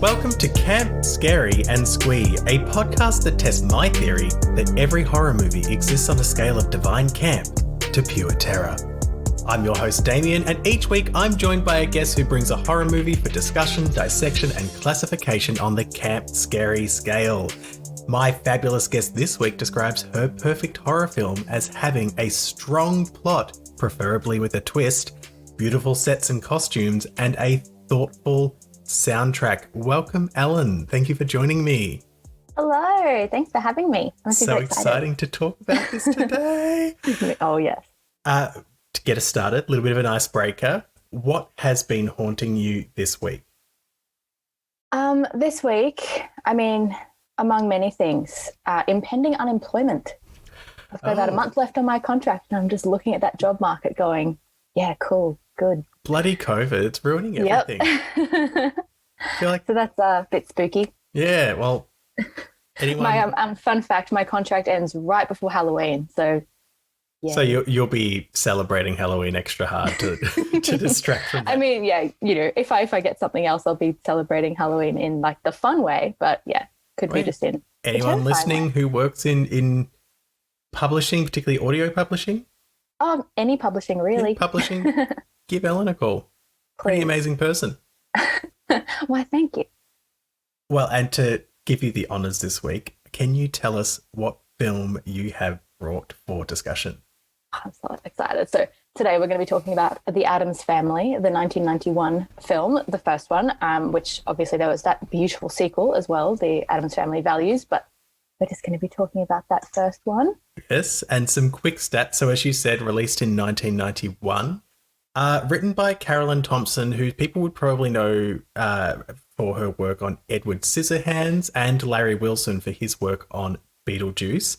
Welcome to Camp, Scary and Squee, a podcast that tests my theory that every horror movie exists on a scale of divine camp to pure terror. I'm your host Damien, and each week I'm joined by a guest who brings a horror movie for discussion, dissection and classification on the Camp, Scary scale. My fabulous guest this week describes her perfect horror film as having a strong plot, preferably with a twist, beautiful sets and costumes, and a thoughtful soundtrack. Welcome, Ellen. Thank you for joining me. Hello. Thanks for having me. I'm super exciting to talk about this today. Oh, yes. To get us started, a little bit of an icebreaker. What has been haunting you this week? This week, among many things, impending unemployment. I've got about a month left on my contract, and I'm just looking at that job market going, yeah, cool, good. Bloody COVID, it's ruining everything. Yep. I feel like... So that's a bit spooky. Yeah, well, anyone... My fun fact, my contract ends right before Halloween, so... Yeah. So you'll be celebrating Halloween extra hard to distract from that. If I get something else, I'll be celebrating Halloween in like the fun way, but yeah, could be just in... Anyone listening who works in publishing, particularly audio publishing? Any publishing, really. Publishing, give Ellen a call. Please. Pretty amazing person. Why, thank you. Well, and to give you the honours this week, can you tell us what film you have brought for discussion? I'm so excited. So today we're going to be talking about The Addams Family, the 1991 film, the first one, which obviously there was that beautiful sequel as well, The Addams Family Values, but we're just going to be talking about that first one. Yes, and some quick stats. So as you said, released in 1991, written by Carolyn Thompson, who people would probably know for her work on Edward Scissorhands, and Larry Wilson for his work on Beetlejuice.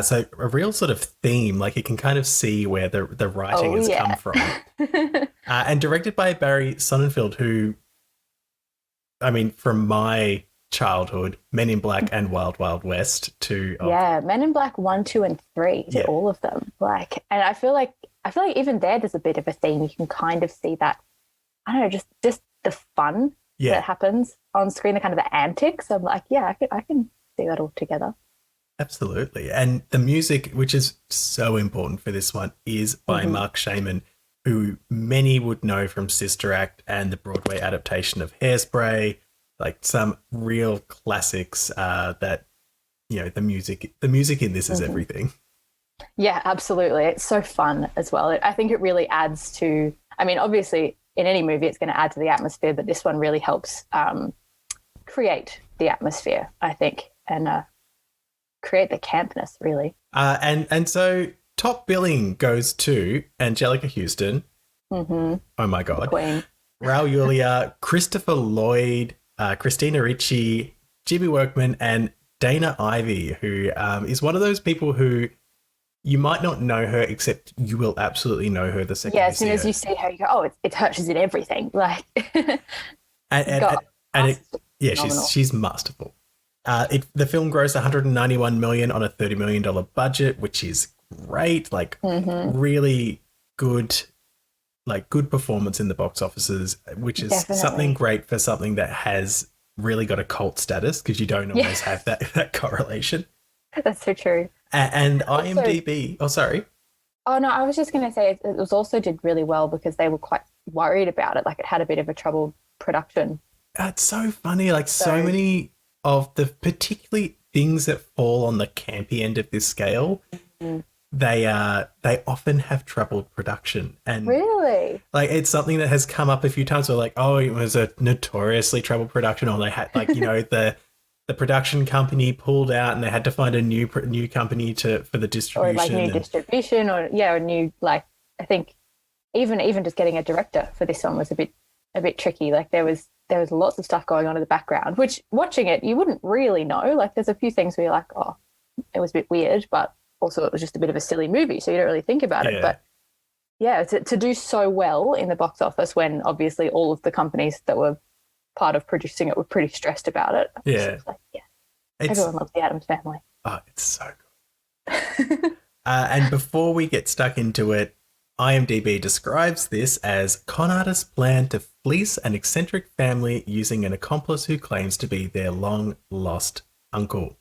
So a real sort of theme, like you can kind of see where the writing has come from. And directed by Barry Sonnenfeld, who, from my childhood, Men in Black and Wild Wild West to... Men in Black 1, 2 and 3, to all of them. And I feel like even there's a bit of a theme. You can kind of see that, I don't know, just the fun that happens on screen, the kind of the antics. I'm like, I can see that all together. Absolutely. And the music, which is so important for this one, is by Mark Shaman, who many would know from Sister Act and the Broadway adaptation of Hairspray, like some real classics that, the music in this is everything. Yeah, absolutely. It's so fun as well. I think it really adds to, obviously in any movie it's going to add to the atmosphere, but this one really helps create the atmosphere, I think, and create the campness, really. And so top billing goes to Angelica Houston. Oh my God. Queen. Raul Julia, Christopher Lloyd, Christina Ricci, Jimmy Workman, and Dana Ivey, who is one of those people who you might not know her, except you will absolutely know her the second you see her. Yeah, as soon as you see her, you go, oh, it's her, she's in everything. Like, she's masterful. The film grossed $191 million on a $30 million budget, which is great. Like really good, good performance in the box offices, which is something great for something that has really got a cult status, because you don't always have that correlation. That's so true. And IMDb. Sorry. Oh no, I was just going to say it was also did really well because they were quite worried about it. Like it had a bit of a troubled production. It's so funny. Like so many of the particularly things that fall on the campy end of this scale, they often have troubled production. And really, it's something that has come up a few times. Where it was a notoriously troubled production, or they had the production company pulled out and they had to find a new company for the distribution, or distribution, or a new I think even just getting a director for this one was a bit tricky. Like there was lots of stuff going on in the background, which watching it, you wouldn't really know. Like there's a few things where you're like, oh, it was a bit weird, but also it was just a bit of a silly movie, so you don't really think about it. But to do so well in the box office when obviously all of the companies that were part of producing it were pretty stressed about it. Everyone loves the Addams Family. Oh, it's so good. And before we get stuck into it, IMDb describes this as con artists plan to fleece an eccentric family using an accomplice who claims to be their long lost uncle.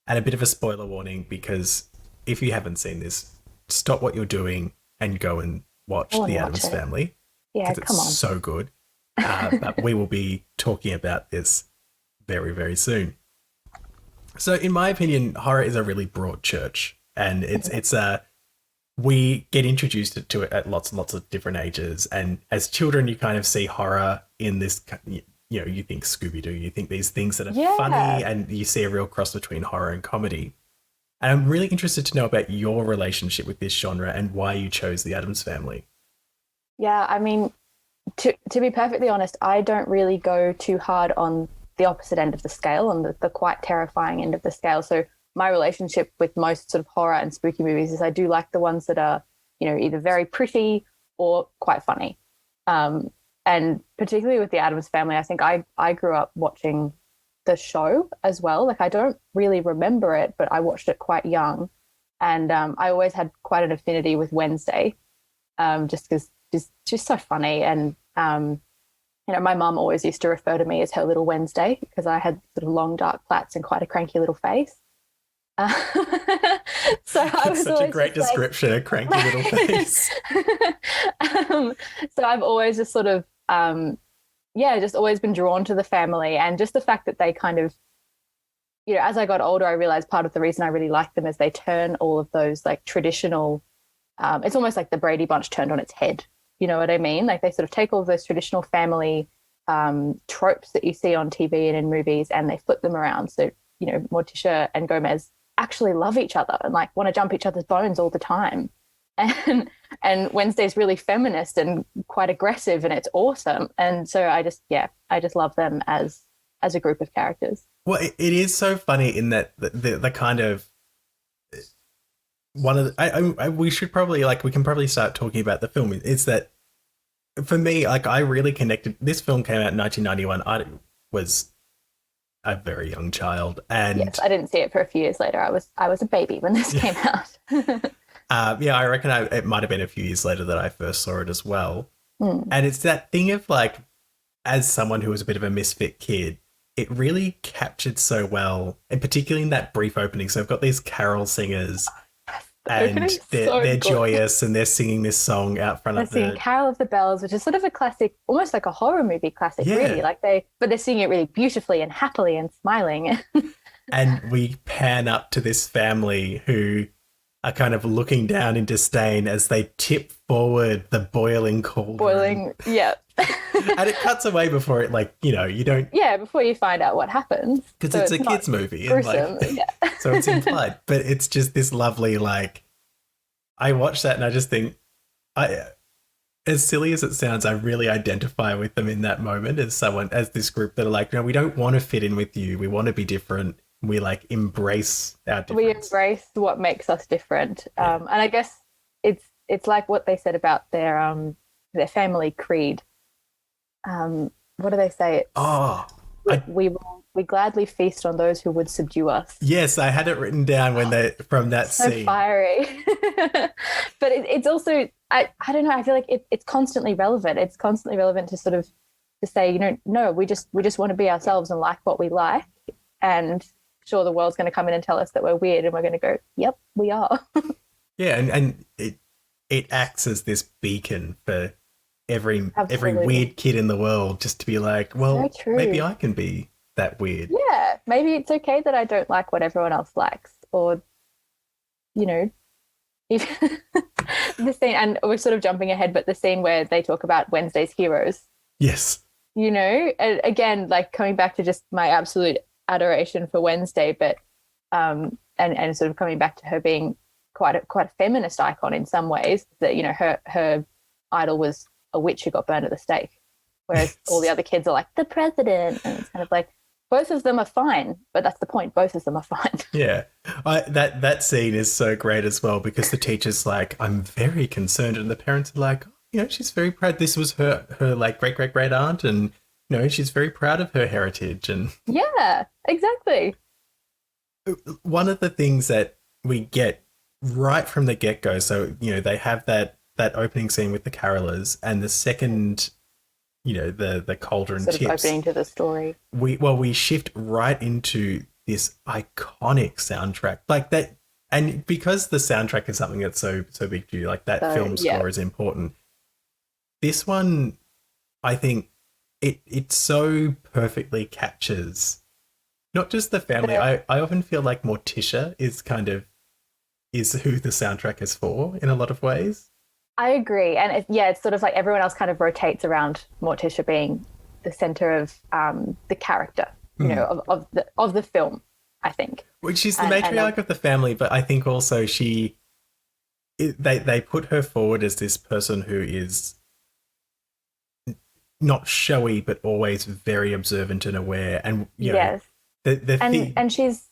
And a bit of a spoiler warning, because if you haven't seen this, stop what you're doing and go and watch The Addams Family. Yeah, because come on. it's so good. But we will be talking about this very, very soon. So in my opinion, horror is a really broad church, and it's we get introduced to it at lots and lots of different ages. And as children, you kind of see horror in this, you think Scooby-Doo, you think these things that are funny, and you see a real cross between horror and comedy. And I'm really interested to know about your relationship with this genre and why you chose The Addams Family. Yeah, I mean, to be perfectly honest, I don't really go too hard on the opposite end of the scale, on the quite terrifying end of the scale. So my relationship with most sort of horror and spooky movies is I do like the ones that are, either very pretty or quite funny. And particularly with The Addams Family, I think I grew up watching the show as well. Like, I don't really remember it, but I watched it quite young. And I always had quite an affinity with Wednesday, just because just so funny. And, my mum always used to refer to me as her little Wednesday because I had sort of long dark plaits and quite a cranky little face. So I was such a great description, a cranky little face. So I've always just sort of, just always been drawn to the family, and just the fact that they kind of, as I got older, I realized part of the reason I really like them is they turn all of those like traditional, it's almost like the Brady Bunch turned on its head. You know what I mean? Like, they sort of take all of those traditional family tropes that you see on TV and in movies, and they flip them around. So, Morticia and Gomez actually love each other and like want to jump each other's bones all the time. And Wednesday's really feminist and quite aggressive, and it's awesome. And so I just love them as a group of characters. Well, it is so funny in that the kind of one of the, we should probably we can probably start talking about the film. It's that for me, like, I really connected. This film came out in 1991. I was a very young child, and yes, I didn't see it for a few years later. I was a baby when this came out. I reckon it might have been a few years later that I first saw it as well. And it's that thing of like, as someone who was a bit of a misfit kid, it really captured so well, and particularly in that brief opening. So I've got these carol singers, and they're joyous, and they're singing this song out front of the... They're singing Carol of the Bells, which is sort of a classic, almost like a horror movie classic, really. But they're singing it really beautifully and happily and smiling. And we pan up to this family who are kind of looking down in disdain as they tip forward the boiling cauldron. Yeah. And it cuts away before it, you don't... Yeah, before you find out what happens. Because it's a kid's movie. Gruesome, and so it's implied. But it's just this lovely, I watch that and I just think, as silly as it sounds, I really identify with them in that moment as this group that are like, no, we don't want to fit in with you. We want to be different. We embrace our difference. We embrace what makes us different. And I guess it's like what they said about their family creed. What do they say? We gladly feast on those who would subdue us. Yes, I had it written down from that scene. So fiery. But it's also, I don't know, I feel like it's constantly relevant. It's constantly relevant to sort of to say, no, we just want to be ourselves and like what we like. And sure, the world's going to come in and tell us that we're weird, and we're going to go, yep, we are. Yeah, and it acts as this beacon for every weird kid in the world, just to be like, well, maybe I can be that weird. Yeah, maybe it's okay that I don't like what everyone else likes, or if the scene, and we're sort of jumping ahead, but the scene where they talk about Wednesday's heroes. Yes. And again, coming back to just my absolute adoration for Wednesday, but and sort of coming back to her being quite a feminist icon in some ways, that her idol was a witch who got burned at the stake, whereas all the other kids are like the president, and it's kind of like both of them are fine, but that's the point, both of them are fine. Yeah, that scene is so great as well, because the teacher's like, I'm very concerned, and the parents are like, she's very proud, this was her great aunt, and she's very proud of her heritage. And yeah, exactly. One of the things that we get right from the get-go, so they have that that opening scene with the carolers and the second, the cauldron Sort of tips, opening to the story. we shift right into this iconic soundtrack like that. And because the soundtrack is something that's so big to you, like that film score is important. This one, I think it so perfectly captures not just the family. I often feel like Morticia is who the soundtrack is for in a lot of ways. I agree. And it's sort of like everyone else kind of rotates around Morticia being the center of the character, of the film, I think. Which is the matriarch of the family, but I think also they put her forward as this person who is not showy, but always very observant and aware. And yes, and she's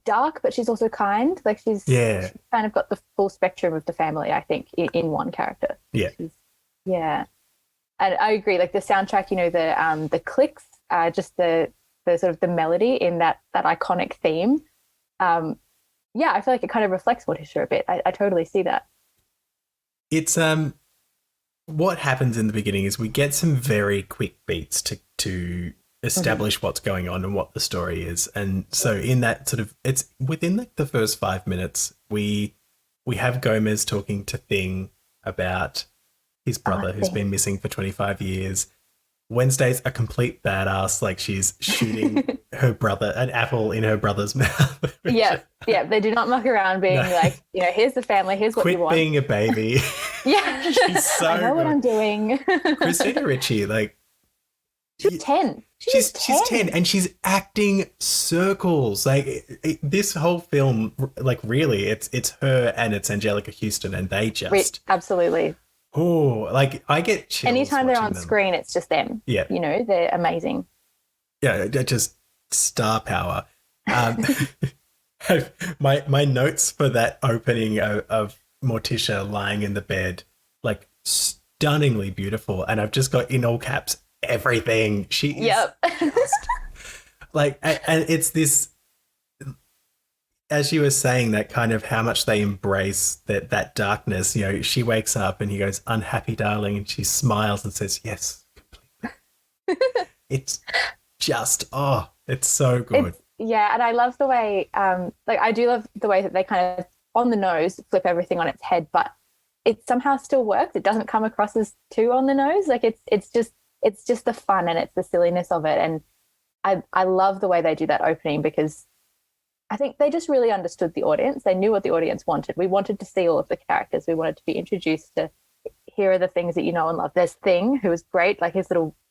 dark, but she's also kind. Like she's kind of got the full spectrum of the family, I think, in one character. Yeah, and I agree. Like the soundtrack, the clicks, just the sort of the melody in that iconic theme. I feel like it kind of reflects Morticia a bit. I totally see that. It's what happens in the beginning is we get some very quick beats to establish what's going on and what the story is. And so in that sort of, it's within like the first 5 minutes, we have Gomez talking to Thing about his brother who's been missing for 25 years. Wednesday's a complete badass, like she's shooting her brother an apple in her brother's mouth. Yeah, they do not muck around being like, here's the family, here's what you want. Quit being a baby. Yeah, she's so I know what I'm doing. Christina Ricci, like she's 10. She's 10 and she's acting circles. Like this whole film, like really, it's her and it's Angelica Houston, and they just absolutely. Oh, like I get chills. Anytime they're on screen, it's just them. Yeah. They're amazing. Yeah, just star power. My notes for that opening of Morticia lying in the bed, like stunningly beautiful. And I've just got in all caps, everything. She is just, like, and it's this, as you were saying, that kind of how much they embrace that darkness. She wakes up and he goes, "Unhappy, darling," and she smiles and says, "Yes, completely." It's just, it's so good. And I love the way, I do love the way that they kind of on the nose flip everything on its head, but it somehow still works. It doesn't come across as too on the nose. Like it's just the fun and it's the silliness of it. And I love the way they do that opening because I think they just really understood the audience. They knew what the audience wanted. We wanted to see all of the characters. We wanted to be introduced to, here are the things that you know and love. There's Thing, who is great. Like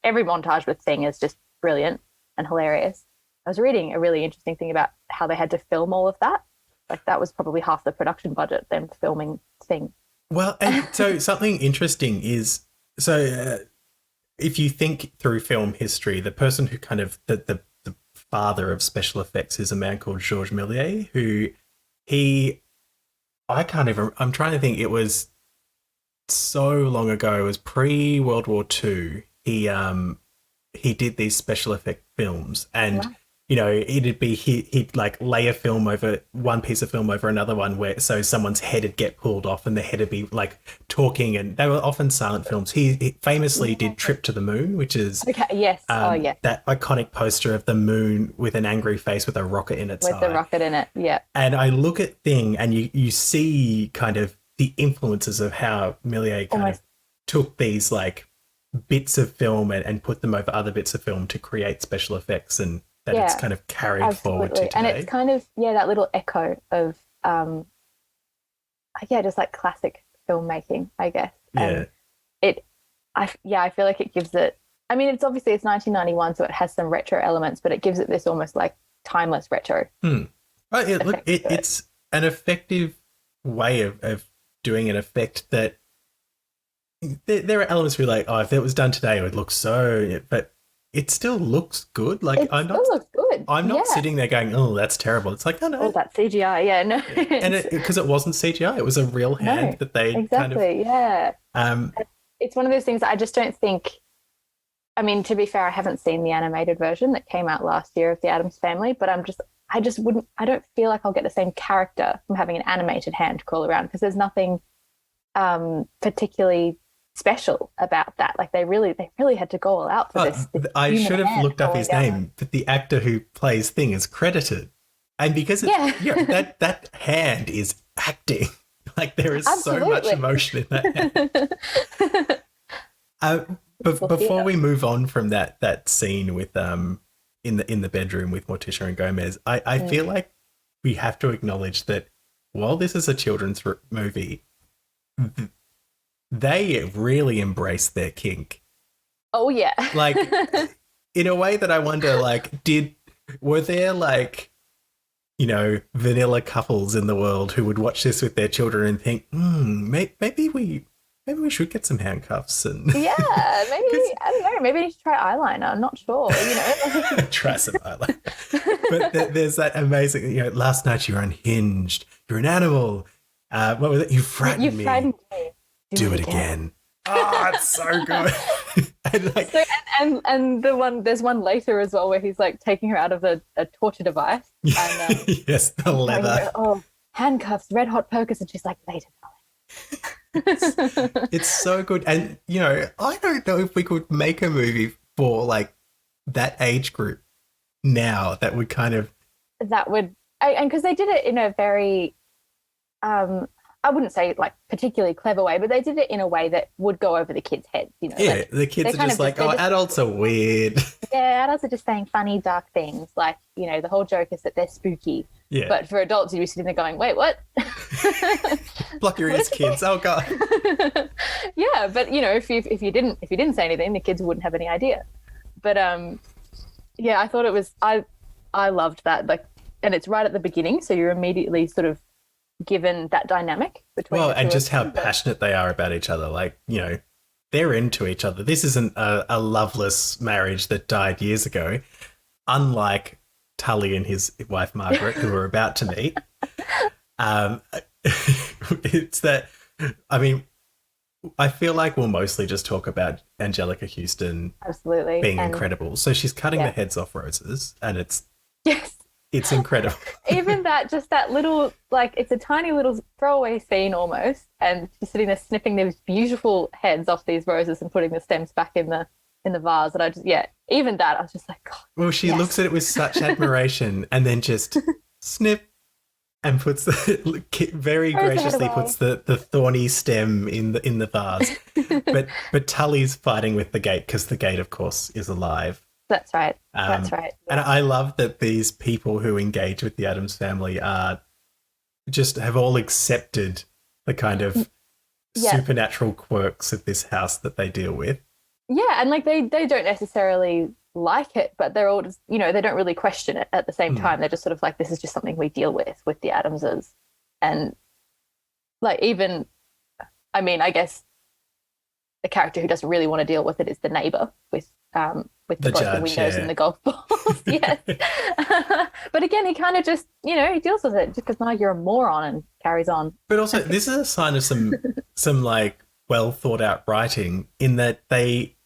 every montage with Thing is just brilliant and hilarious. I was reading a really interesting thing about how they had to film all of that. Like that was probably half the production budget, them filming Thing. Well, and so something interesting is, if you think through film history, the person who kind of, the father of special effects is a man called Georges Méliès, who I'm trying to think, it was so long ago, it was pre-World War II, he did these special effect films, and it'd be he'd like lay a film over one piece of film over another one, so someone's head would get pulled off and the head would be like talking, and they were often silent films. He famously did Trip to the Moon, which is that iconic poster of the moon with an angry face with a rocket in its eye. With the rocket in it, yeah. And I look at Thing and you see kind of the influences of how Méliès kind of took these like bits of film and put them over other bits of film to create special effects, and that it's kind of carried forward to today. And it's kind of, that little echo of, just like classic filmmaking, I guess. Yeah. And I feel like it gives it, I mean, it's 1991, so it has some retro elements, but it gives it this almost like timeless retro. It's an effective way of doing an effect that there are elements where you're like, if it was done today, it would look so, but it still looks good. Like it looks good. I'm not sitting there going, "Oh, that's terrible." It's like, oh no, that's CGI. Yeah, no, and because it wasn't CGI, it was a real hand that they It's one of those things that I just don't think. I mean, to be fair, I haven't seen the animated version that came out last year of the Addams Family, but I don't feel like I'll get the same character from having an animated hand crawl around, because there's nothing particularly special about that. Like they really had to go all out for this I human should have hand looked up falling his down. name, but the actor who plays Thing is credited. And because it's Yeah. that hand is acting. Like there is so much Absolutely. emotion in that hand. But before theatre. we move on from that scene with in the bedroom with Morticia and Gomez, I feel like we have to acknowledge that while this is a children's movie, they really embrace their kink. Oh yeah. Like in a way that I wonder, like, were there like, you know, vanilla couples in the world who would watch this with their children and think, maybe we should get some handcuffs and Yeah, maybe I don't know. Maybe you should try eyeliner. I'm not sure. You know, try some eyeliner. But there's that amazing, you know, last night you were unhinged. You're an animal. What was it? You frightened me. frightened me. Do it again. Oh, it's so good. And like, So, and there's one later as well where he's like taking her out of a torture device. And, yes, the leather. her, oh, handcuffs, red hot pokers, and she's like, later, darling. It's so good. And, you know, I don't know if we could make a movie for like that age group now that would kind of. That would, and because they did it in a very, I wouldn't say like particularly clever way, but they did it in a way that would go over the kids' heads. You know, Yeah, like, the kids are just like, adults are weird. Yeah, adults are just saying funny, dark things. Like, you know, the whole joke is that they're spooky. Yeah. But for adults, you'd be sitting there going, wait, what? Block your ears, kids. Oh, God. Yeah, but, you know, if you didn't say anything, the kids wouldn't have any idea. But, yeah, I thought it was, I loved that. Like, and it's right at the beginning, so you're immediately sort of given that dynamic between and just how passionate they are about each other. Like, you know, they're into each other. This isn't a loveless marriage that died years ago, unlike Tully and his wife Margaret, who we're about to meet. It's that, I mean, I feel like we'll mostly just talk about Angelica Houston absolutely being incredible. So she's cutting the heads off roses, and it's incredible. Even that little, like, it's a tiny little throwaway scene almost, and she's sitting there snipping these beautiful heads off these roses and putting the stems back in the vase. And I just, even that, I was just like, God. Well, she looks at it with such admiration and then just snip and puts very graciously puts the thorny stem in the vase. but Tully's fighting with the gate because the gate, of course, is alive. That's right. That's right. Yeah. And I love that these people who engage with the Addams family have all accepted the kind of supernatural quirks of this house that they deal with. Yeah, and like they don't necessarily like it, but they're all just, you know, they don't really question it at the same time. They're just sort of like, this is just something we deal with the Addamses. And like, even, I mean, I guess the character who doesn't really want to deal with it is the neighbor with the broken windows and the golf balls. Yes. But again, he kind of just, you know, he deals with it just because now you're a moron and carries on. But also, this is a sign of some like well thought out writing in that they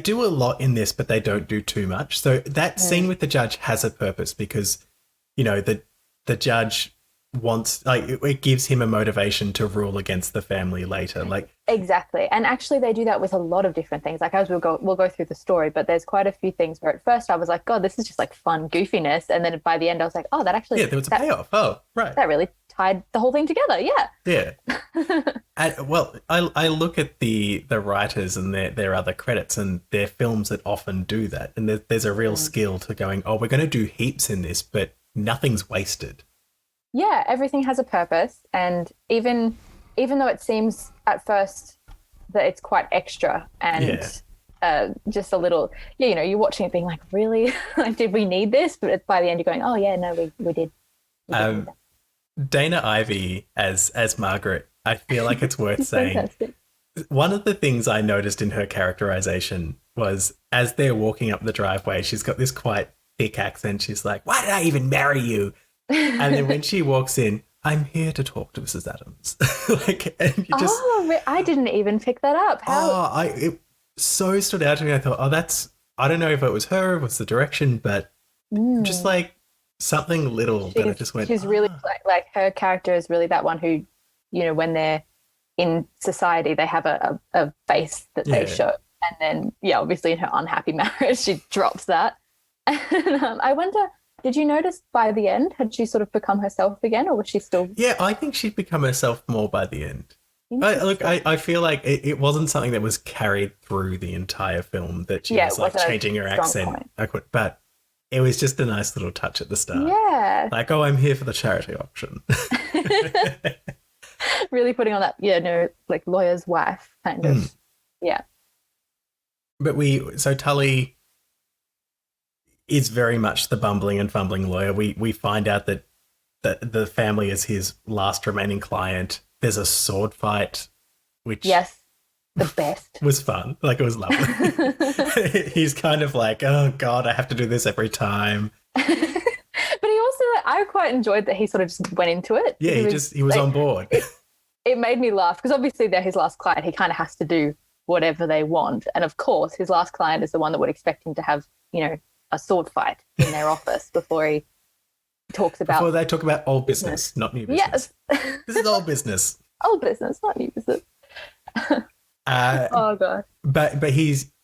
do a lot in this, but they don't do too much. So that scene with the judge has a purpose because, you know, the judge wants, like, it gives him a motivation to rule against the family later. Like, exactly. And actually they do that with a lot of different things. Like, as we'll go through the story, but there's quite a few things where at first I was like, God, this is just like fun goofiness. And then by the end I was like, oh, that actually, there was a payoff. Oh, right. That really tied the whole thing together. Yeah. And, well, I look at the writers and their other credits, and they're films that often do that. And there's a real skill to going, oh, we're going to do heaps in this, but nothing's wasted. Yeah, everything has a purpose, and even though it seems at first that it's quite extra and just a little, you know, you're watching it being like, really? Like, did we need this? But by the end you're going, oh yeah, no, we did. Dana Ivey as Margaret, I feel like it's worth saying. Fantastic. One of the things I noticed in her characterization was as they're walking up the driveway, she's got this quite thick accent. She's like, why did I even marry you? And then when she walks in, I'm here to talk to Mrs. Adams. Like, and you just, I didn't even pick that up. How? It so stood out to me. I thought, I don't know if it was her, if it was the direction, but just like something little that I just went. She's really like her character is really that one who when they're in society, they have a face that they show. And then, obviously in her unhappy marriage, she drops that. And I wonder, did you notice by the end, had she sort of become herself again, or was she still? Yeah, I think she'd become herself more by the end. I feel like it wasn't something that was carried through the entire film, that she was like changing her accent. But it was just a nice little touch at the start. Yeah. Like, oh, I'm here for the charity auction. Really putting on that, like lawyer's wife kind of. Yeah. But so Tully is very much the bumbling and fumbling lawyer. We find out that the family is his last remaining client. There's a sword fight, which the best was fun. Like, it was lovely. He's kind of like, oh God, I have to do this every time. But he also, I quite enjoyed that he sort of just went into it. Yeah, he was on board. It made me laugh because obviously they're his last client. He kind of has to do whatever they want. And of course, his last client is the one that would expect him to have, a sword fight in their office before he talks about. Before they talk about old business, not new business. Yes. This is old business. Old business, not new business. Oh God. But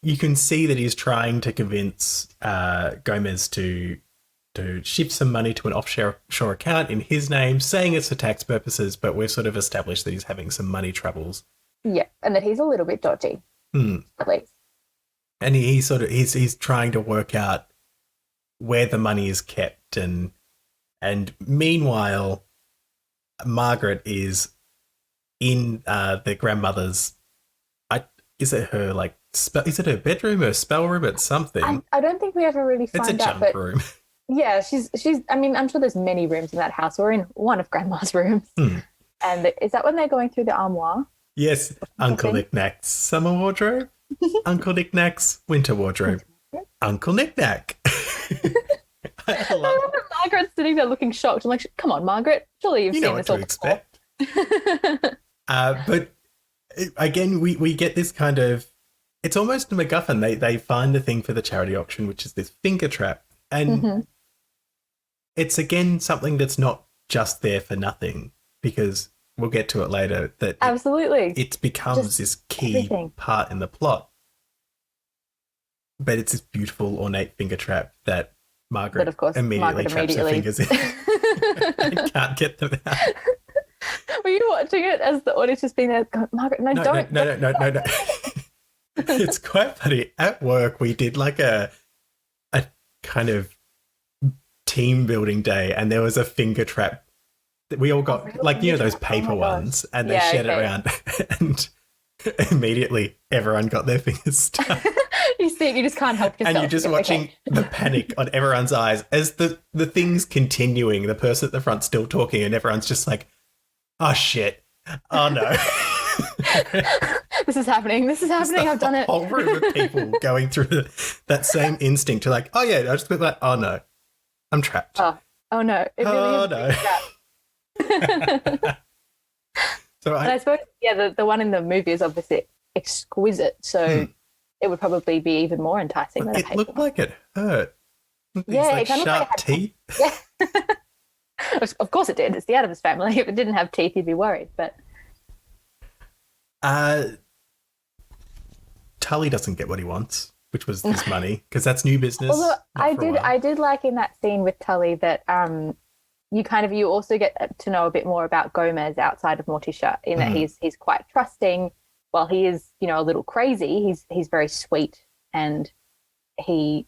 you can see that he's trying to convince Gomez to shift some money to an offshore account in his name, saying it's for tax purposes, but we've sort of established that he's having some money troubles. Yeah, and that he's a little bit dodgy, at least. And he's trying to work out where the money is kept, and meanwhile, Margaret is in the grandmother's. Is it her is it her bedroom or spell room? It's something. I don't think we ever really find out. It's a junk room. Yeah, she's. I mean, I'm sure there's many rooms in that house. We're in one of Grandma's rooms, and is that when they're going through the armoire? Yes, Uncle Knick-Knack's summer wardrobe, Uncle Knick-Knack's winter wardrobe, Uncle Knick-Knack. I remember Margaret sitting there looking shocked. I'm like, come on, Margaret, surely you've seen this all before. But again, we get this kind of, it's almost a MacGuffin. They find the thing for the charity auction, which is this finger trap. And it's, again, something that's not just there for nothing, because we'll get to it later, that absolutely it becomes this key part in the plot. But it's this beautiful, ornate finger trap that Margaret immediately traps her fingers in and can't get them out. Were you watching it as the audience just being there, Margaret, don't. No. It's quite funny. At work, we did like a kind of team building day, and there was a finger trap that we all got, those paper ones, and they shared it around, and immediately everyone got their fingers stuck. You see it, you just can't help yourself. And you're just watching the panic on everyone's eyes as the thing's continuing, the person at the front still talking, and everyone's just like, oh shit, oh no. This is happening, I've done it. A whole room of people going through that same instinct to like, oh yeah, I just went like, oh no, I'm trapped. Oh no. It really is So I suppose, the one in the movie is obviously exquisite, so it would probably be even more enticing than a paper. It looked like it hurt. It kind sharp of teeth. Yeah. Of course it did. It's the Addams Family. If it didn't have teeth, you'd be worried. But Tully doesn't get what he wants, which was his money, because that's new business. Although I did like in that scene with Tully that you also get to know a bit more about Gomez outside of Morticia, in that he's quite trusting. While he is, a little crazy, he's very sweet, and he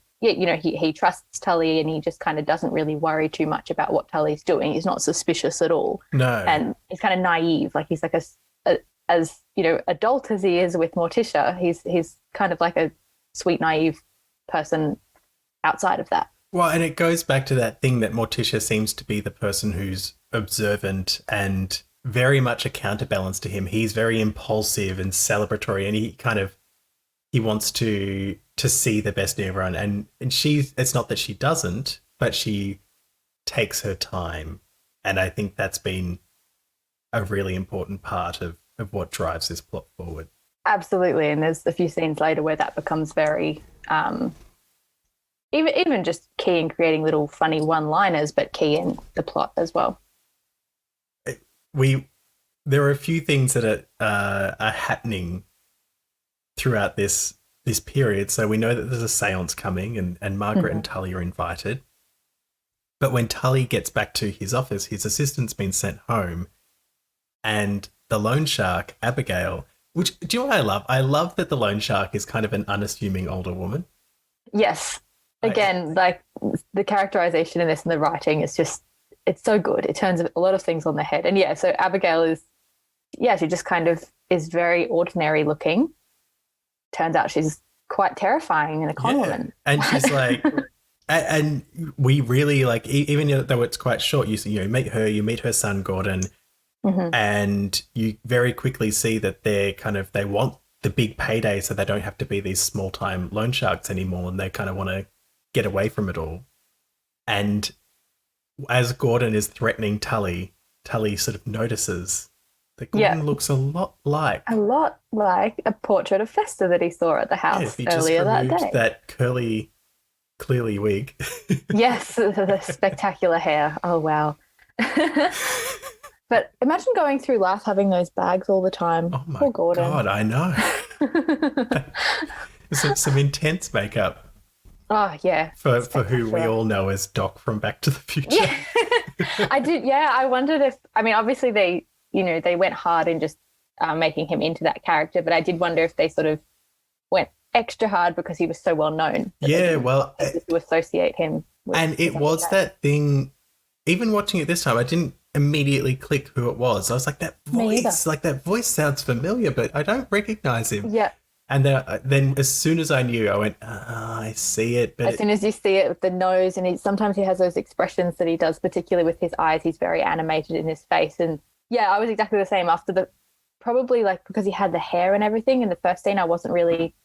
trusts Tully, and he just kind of doesn't really worry too much about what Tully's doing. He's not suspicious at all. No. And he's kind of naive. Like, he's like as adult as he is with Morticia, he's kind of like a sweet, naive person outside of that. Well, and it goes back to that thing that Morticia seems to be the person who's observant and very much a counterbalance to him. He's very impulsive and celebratory, and he wants to see the best in everyone. And it's not that she doesn't, but she takes her time. And I think that's been a really important part of what drives this plot forward. Absolutely. And there's a few scenes later where that becomes very, even just key in creating little funny one-liners, but key in the plot as well. there are a few things that are happening throughout this period. So we know that there's a seance coming, and Margaret and Tully are invited. But when Tully gets back to his office, his assistant's been sent home, and the loan shark, Abigail, which, do you know what I love? I love that the loan shark is kind of an unassuming older woman. Yes. Again, like the characterization in this and the writing is just, it's so good. It turns a lot of things on their head. And yeah, so Abigail is, yeah, she just kind of is very ordinary looking. Turns out she's quite terrifying and a con woman. And she's like, and we really like, even though it's quite short, you meet her, you meet her son, Gordon, and you very quickly see that they want the big payday so they don't have to be these small time loan sharks anymore, and they kind of want to get away from it all. And as Gordon is threatening Tully sort of notices that Gordon looks a lot like a portrait of Fester that he saw at the house earlier that day. That clearly wig. Yes, the spectacular hair. Oh wow. But imagine going through life having those bags all the time. Oh my Poor Gordon. God, I know. Some intense makeup. Oh yeah. For who we all know as Doc from Back to the Future. Yeah. I did. Yeah, I wondered if. I mean, obviously they went hard in just making him into that character, but I did wonder if they sort of went extra hard because he was so well known. Yeah, well, to associate him with. And it was that thing. Even watching it this time, I didn't immediately click who it was. I was like, that voice sounds familiar, but I don't recognize him. Yeah. And then as soon as I knew, I went, I see it. But as soon as you see it with the nose, and sometimes he has those expressions that he does, particularly with his eyes. He's very animated in his face. And yeah, I was exactly the same after probably like because he had the hair and everything in the first scene, I wasn't really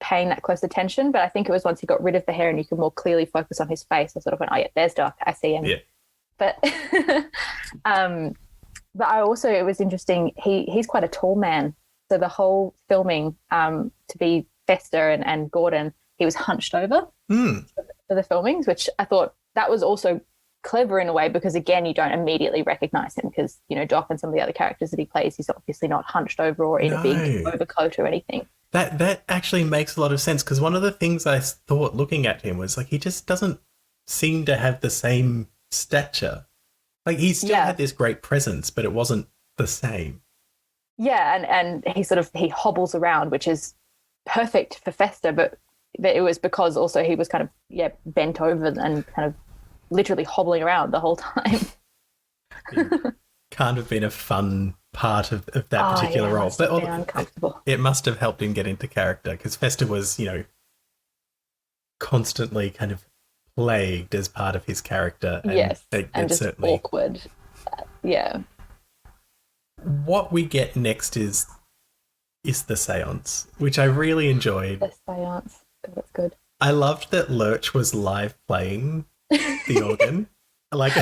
paying that close attention. But I think it was once he got rid of the hair and you could more clearly focus on his face, I sort of went, oh yeah, there's Doc. I see him. Yeah. But but I also, it was interesting, he's quite a tall man. So the whole filming to be Fester and Gordon, he was hunched over for the filmings, which I thought that was also clever in a way because, again, you don't immediately recognise him because, Doc and some of the other characters that he plays, he's obviously not hunched over or in a big overcoat or anything. That actually makes a lot of sense because one of the things I thought looking at him was like he just doesn't seem to have the same stature. Like he still had this great presence, but it wasn't the same. Yeah, and he hobbles around, which is perfect for Fester, but it was because also he was kind of bent over and kind of literally hobbling around the whole time. It can't have been a fun part of that particular role, but uncomfortable. It must have helped him get into character because Fester was, constantly kind of plagued as part of his character. And yes, and just certainly awkward. Yeah. What we get next is the seance, which I really enjoyed. The seance. God, that's good. I loved that Lurch was live playing the organ. Like,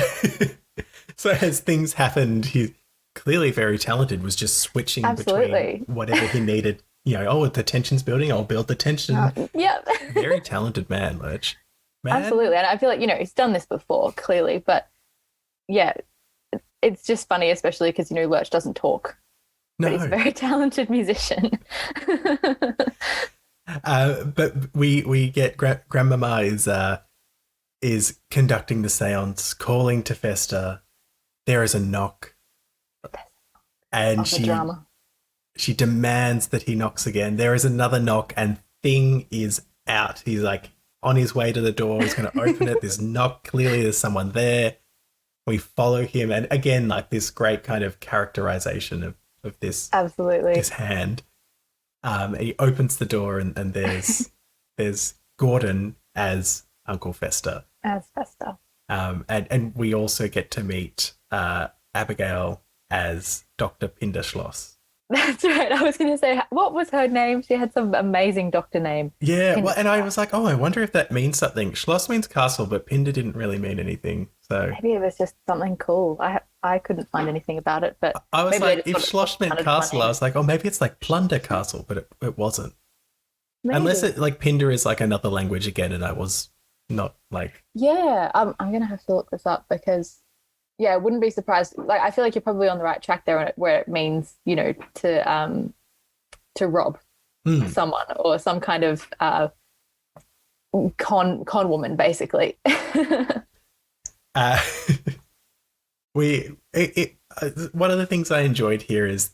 so as things happened, he clearly very talented, was just switching between whatever he needed. If the tension's building, I'll build the tension. Yeah. Very talented man, Lurch. Man. Absolutely. And I feel like, he's done this before, clearly, but yeah, it's just funny, especially because, Lurch doesn't talk. No. But he's a very talented musician. But we get Grandmama is conducting the seance, calling to Fester. There is a knock. And she demands that he knocks again. There is another knock and Thing is out. He's like on his way to the door. He's going to open it. There's knock. Clearly there's someone there. We follow him. And again, like this great kind of characterization of this. Absolutely. This hand. And he opens the door and there's Gordon as Uncle Fester. As Fester. And we also get to meet Abigail as Dr. Pinderschloss. That's right. I was going to say, what was her name? She had some amazing doctor name. Yeah, well, and I was like, I wonder if that means something. Schloss means castle, but Pinder didn't really mean anything. So maybe it was just something cool. I couldn't find anything about it, but I was like, if Schloss meant castle, I was like, maybe it's like plunder castle, but it wasn't. Maybe. Unless it like Pinder is like another language again, and I was not like. Yeah, I'm going to have to look this up because yeah, I wouldn't be surprised. Like, I feel like you're probably on the right track there, where it means, to rob someone or some kind of con woman, basically. Uh, one of the things I enjoyed here is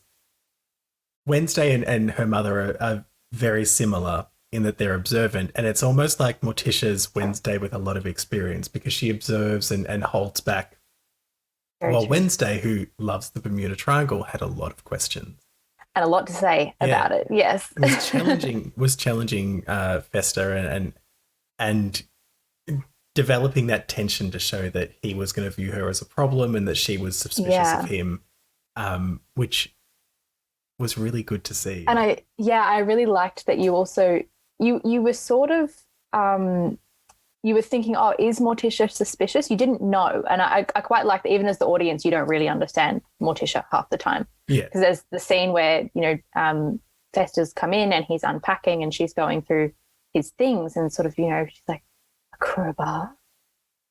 Wednesday and her mother are very similar in that they're observant, and it's almost like Morticia's Wednesday with a lot of experience because she observes and holds back. Well, Wednesday, who loves the Bermuda Triangle, had a lot of questions and a lot to say about it. Yes, it was challenging Fester and developing that tension to show that he was going to view her as a problem and that she was suspicious of him, which was really good to see. And I really liked that you also you were sort of you were thinking, oh, is Morticia suspicious? You didn't know, and I quite like that. Even as the audience, you don't really understand Morticia half the time. Yeah, because there's the scene where Fester's come in and he's unpacking and she's going through his things and sort of she's like, a crowbar,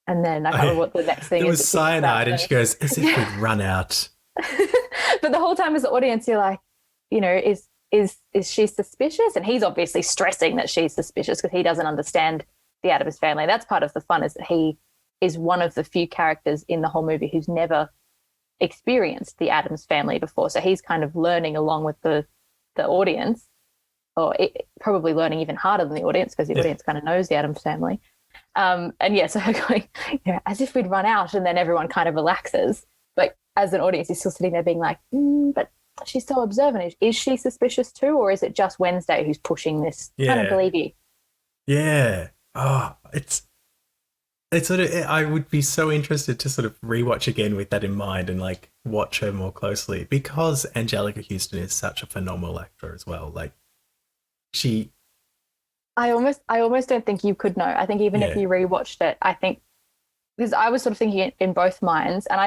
and then I can't remember what the next thing is. It was cyanide, and she goes, as if we'd run out. But the whole time as the audience, you're like, is she suspicious? And he's obviously stressing that she's suspicious because he doesn't understand the Addams family. That's part of the fun, is that he is one of the few characters in the whole movie who's never experienced the Addams family before. So he's kind of learning along with the audience, or probably learning even harder than the audience because the audience kind of knows the Addams family. So going, as if we'd run out, and then everyone kind of relaxes. But as an audience, you're still sitting there being like, but she's so observant. Is she suspicious too, or is it just Wednesday who's pushing this? I don't believe you. Yeah. Oh, it's sort of, I would be so interested to sort of rewatch again with that in mind and like watch her more closely, because Angelica Houston is such a phenomenal actor as well. Like I almost don't think you could know. I think even if you rewatched it, I think, because I was sort of thinking it in both minds, and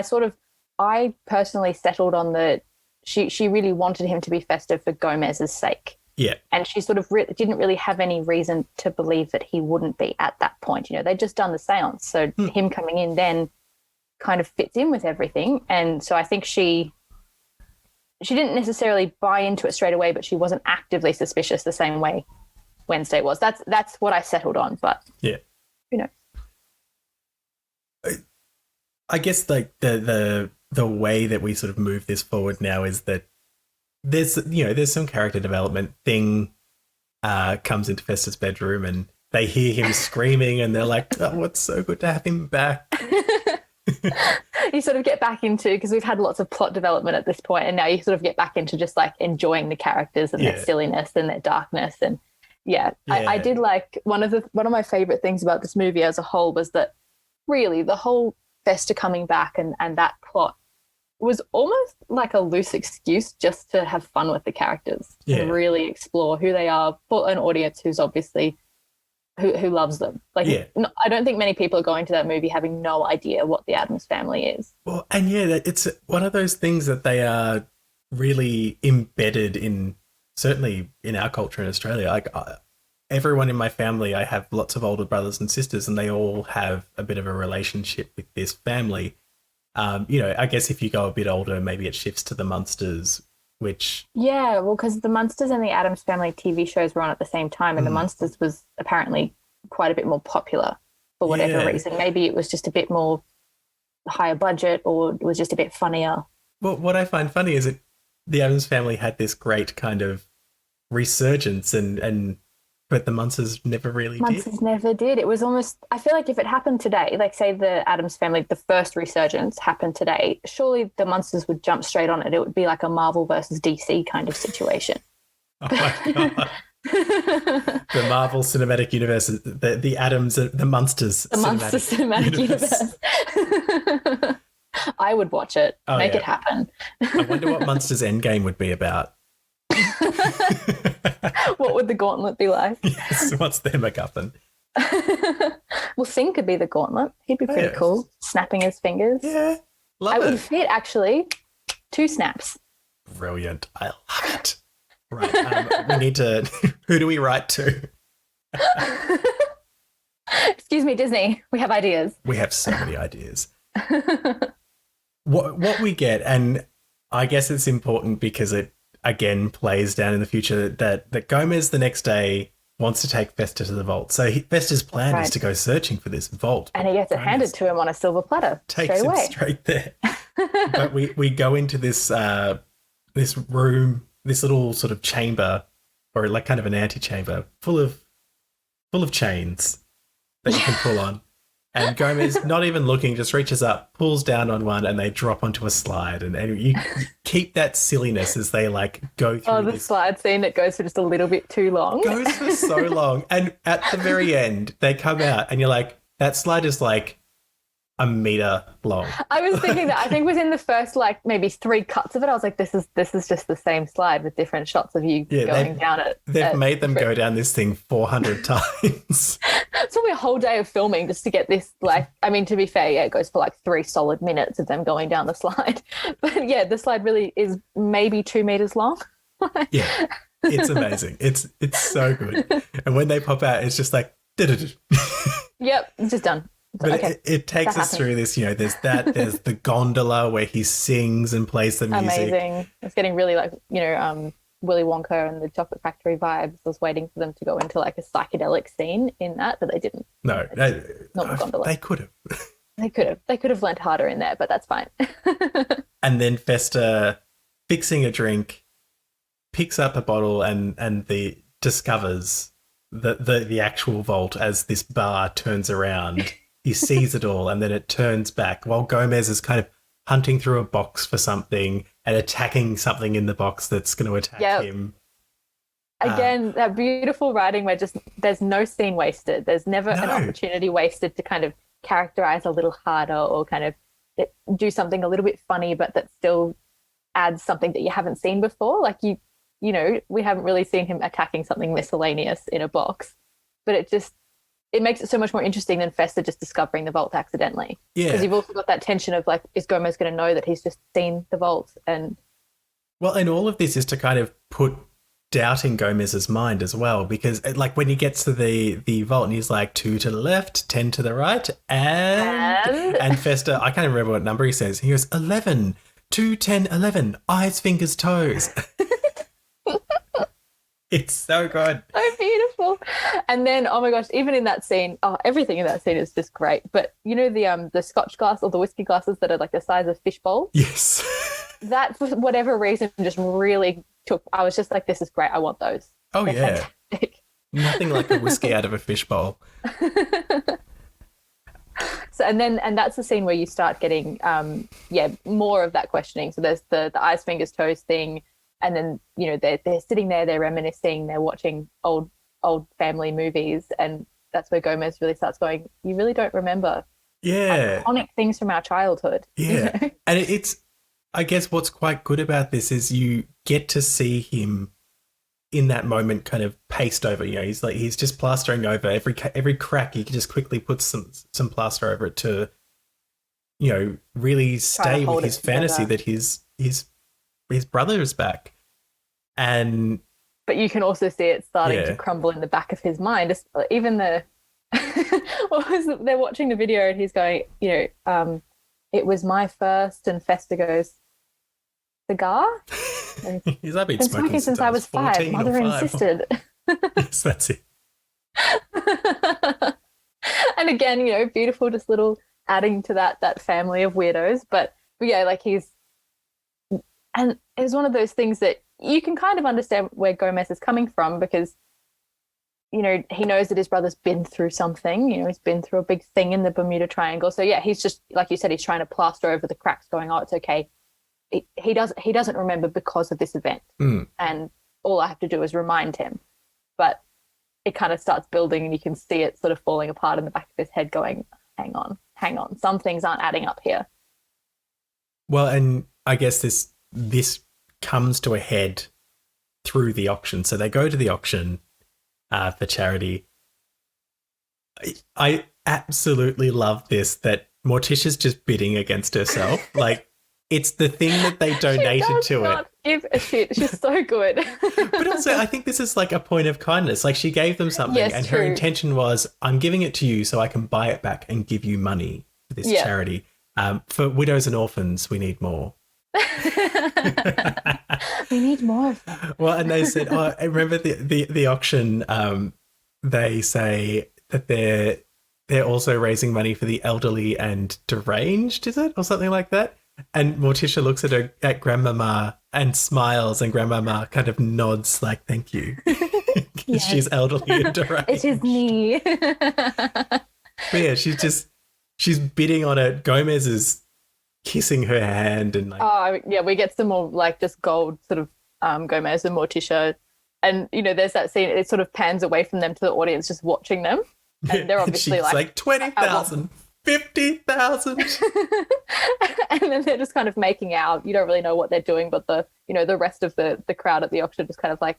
I personally settled on she really wanted him to be Fester for Gomez's sake. Yeah. And she sort of didn't really have any reason to believe that he wouldn't be at that point. They'd just done the seance. So him coming in then kind of fits in with everything. And so I think she didn't necessarily buy into it straight away, but she wasn't actively suspicious the same way Wednesday was. That's what I settled on. But yeah, who knows? I guess like the way that we sort of move this forward now is that there's some character development. Thing comes into Fester's bedroom and they hear him screaming and they're like, oh, it's so good to have him back. You sort of get back into, because we've had lots of plot development at this point, and now you sort of get back into just like enjoying the characters and their silliness and their darkness. And I did like one of my favorite things about this movie as a whole was that really the whole Fester coming back and that plot was almost like a loose excuse just to have fun with the characters and really explore who they are for an audience who's obviously who loves them. Like, I don't think many people are going to that movie having no idea what the Addams family is. Well, and it's one of those things that they are really embedded in, certainly in our culture in Australia. Like everyone in my family, I have lots of older brothers and sisters, and they all have a bit of a relationship with this family. I guess if you go a bit older, maybe it shifts to the Munsters, which... Yeah, well, because the Munsters and the Addams Family TV shows were on at the same time, and the Munsters was apparently quite a bit more popular for whatever reason. Maybe it was just a bit more higher budget, or it was just a bit funnier. Well, what I find funny is that the Addams Family had this great kind of resurgence, but the Munsters never really did. Munsters never did. It was almost, I feel like if it happened today, like say the Addams Family, the first resurgence happened today, surely the Munsters would jump straight on it. It would be like a Marvel versus DC kind of situation. Oh my God. The Marvel Cinematic Universe, the Addams, the Munsters. The Munsters Cinematic Universe. I would watch it. Make it happen. I wonder what Munsters Endgame would be about. What would the gauntlet be like? Yes, what's their MacGuffin? Well, Thing could be the gauntlet. He'd be pretty cool, snapping his fingers. Yeah, love it. I would fit, actually. 2 snaps. Brilliant. I love it. Right, we need to... Who do we write to? Excuse me, Disney. We have ideas. We have so many ideas. what we get, and I guess it's important because it again plays down in the future that Gomez the next day wants to take Fester to the vault. So Fester's plan is to go searching for this vault, and he gets it handed to him on a silver platter. Takes him straight there. But we go into this this room, this little sort of chamber, or like kind of an antechamber, full of chains that you can pull on. And Gomez, not even looking, just reaches up, pulls down on one, and they drop onto a slide. And you keep that silliness as they like go through. Oh, the slide scene that goes for just a little bit too long. Goes for so long. And at the very end, they come out, and you're like, that slide is like a meter long. I was thinking that. I think within the first like maybe 3 cuts of it, I was like, this is just the same slide with different shots of you going down it. They've made them go down this thing 400 times. It's probably a whole day of filming just to get this. Like, I mean, to be fair, yeah, it goes for like 3 solid minutes of them going down the slide. But yeah, the slide really is maybe 2 meters long. Yeah, it's amazing. It's so good. And when they pop out, it's just like, yep, it's just done. But okay, it takes us through this, there's there's the gondola where he sings and plays the music. Amazing. It's getting really like, Willy Wonka and the Chocolate Factory vibes. I was waiting for them to go into like a psychedelic scene in that, but they didn't. No, not the gondola. They could have. They could have lent harder in there, but that's fine. And then Fester, fixing a drink, picks up a bottle and discovers the actual vault as this bar turns around. He sees it all, and then it turns back while Gomez is kind of hunting through a box for something and attacking something in the box that's going to attack him. Again, that beautiful writing where just there's no scene wasted. There's never an opportunity wasted to kind of characterize a little harder or kind of do something a little bit funny, but that still adds something that you haven't seen before. Like we haven't really seen him attacking something miscellaneous in a box, but it makes it so much more interesting than Fester just discovering the vault accidentally. Yeah. Because you've also got that tension of like, is Gomez going to know that he's just seen the vault? And all of this is to kind of put doubt in Gomez's mind as well, because like when he gets to the vault and he's like 2 to the left, 10 to the right, and Fester, I can't remember what number he says. He goes 11, 2, 10, 11, eyes, fingers, toes. It's so good. So beautiful. And then, oh my gosh, even in that scene, everything in that scene is just great. But the scotch glass or the whiskey glasses that are like the size of fish bowls? Yes. That, for whatever reason, just really I was just like, this is great. I want those. Oh, yeah. Fantastic. Nothing like a whiskey out of a fish bowl. So, and that's the scene where you start getting, more of that questioning. So there's the eyes, fingers, toes thing. And then, they're sitting there, they're reminiscing, they're watching old family movies. And that's where Gomez really starts going, you really don't remember iconic things from our childhood. Yeah. And it's, I guess what's quite good about this is you get to see him in that moment kind of paste over. He's just plastering over every crack. He can just quickly put some plaster over it to, really stay with his fantasy that his brother is back. But you can also see it starting to crumble in the back of his mind. Even they're watching the video and he's going, it was my first, and Fester goes, cigar? He's been smoking since I was 5. Mother insisted. Yes, that's it. And again, beautiful, just little adding to that family of weirdos. But yeah, like and it was one of those things that you can kind of understand where Gomez is coming from, because, he knows that his brother's been through something, he's been through a big thing in the Bermuda Triangle. So yeah, he's just, like you said, he's trying to plaster over the cracks going, oh, it's okay. He doesn't remember because of this event. And all I have to do is remind him. But it kind of starts building and you can see it sort of falling apart in the back of his head going, hang on. Some things aren't adding up here. Well, and I guess this comes to a head through the auction. So they go to the auction for charity. I absolutely love this, that Morticia's just bidding against herself. Like, it's the thing that they donated to it. Give a shit. She's so good. But also, I think this is like a point of kindness. Like, she gave them something, and her intention was, I'm giving it to you so I can buy it back and give you money for this charity. For widows and orphans, we need more. We need more of them. Well, and they said, oh, I remember the auction. They say that they're also raising money for the elderly and deranged, is it, or something like that? And Morticia looks at Grandmama and smiles, and Grandmama kind of nods like, "Thank you," because Yes. she's elderly and deranged. It is me. But yeah, she's bidding on it. Gomez is kissing her hand and like, Oh, yeah, we get some more like just gold sort of Gomez and Morticia. And, you know, there's that scene, it sort of pans away from them to the audience just watching them. And they're obviously she's like 20,000, 50,000. And then they're just kind of making out. You don't really know what they're doing, but the rest of the crowd at the auction just kind of like,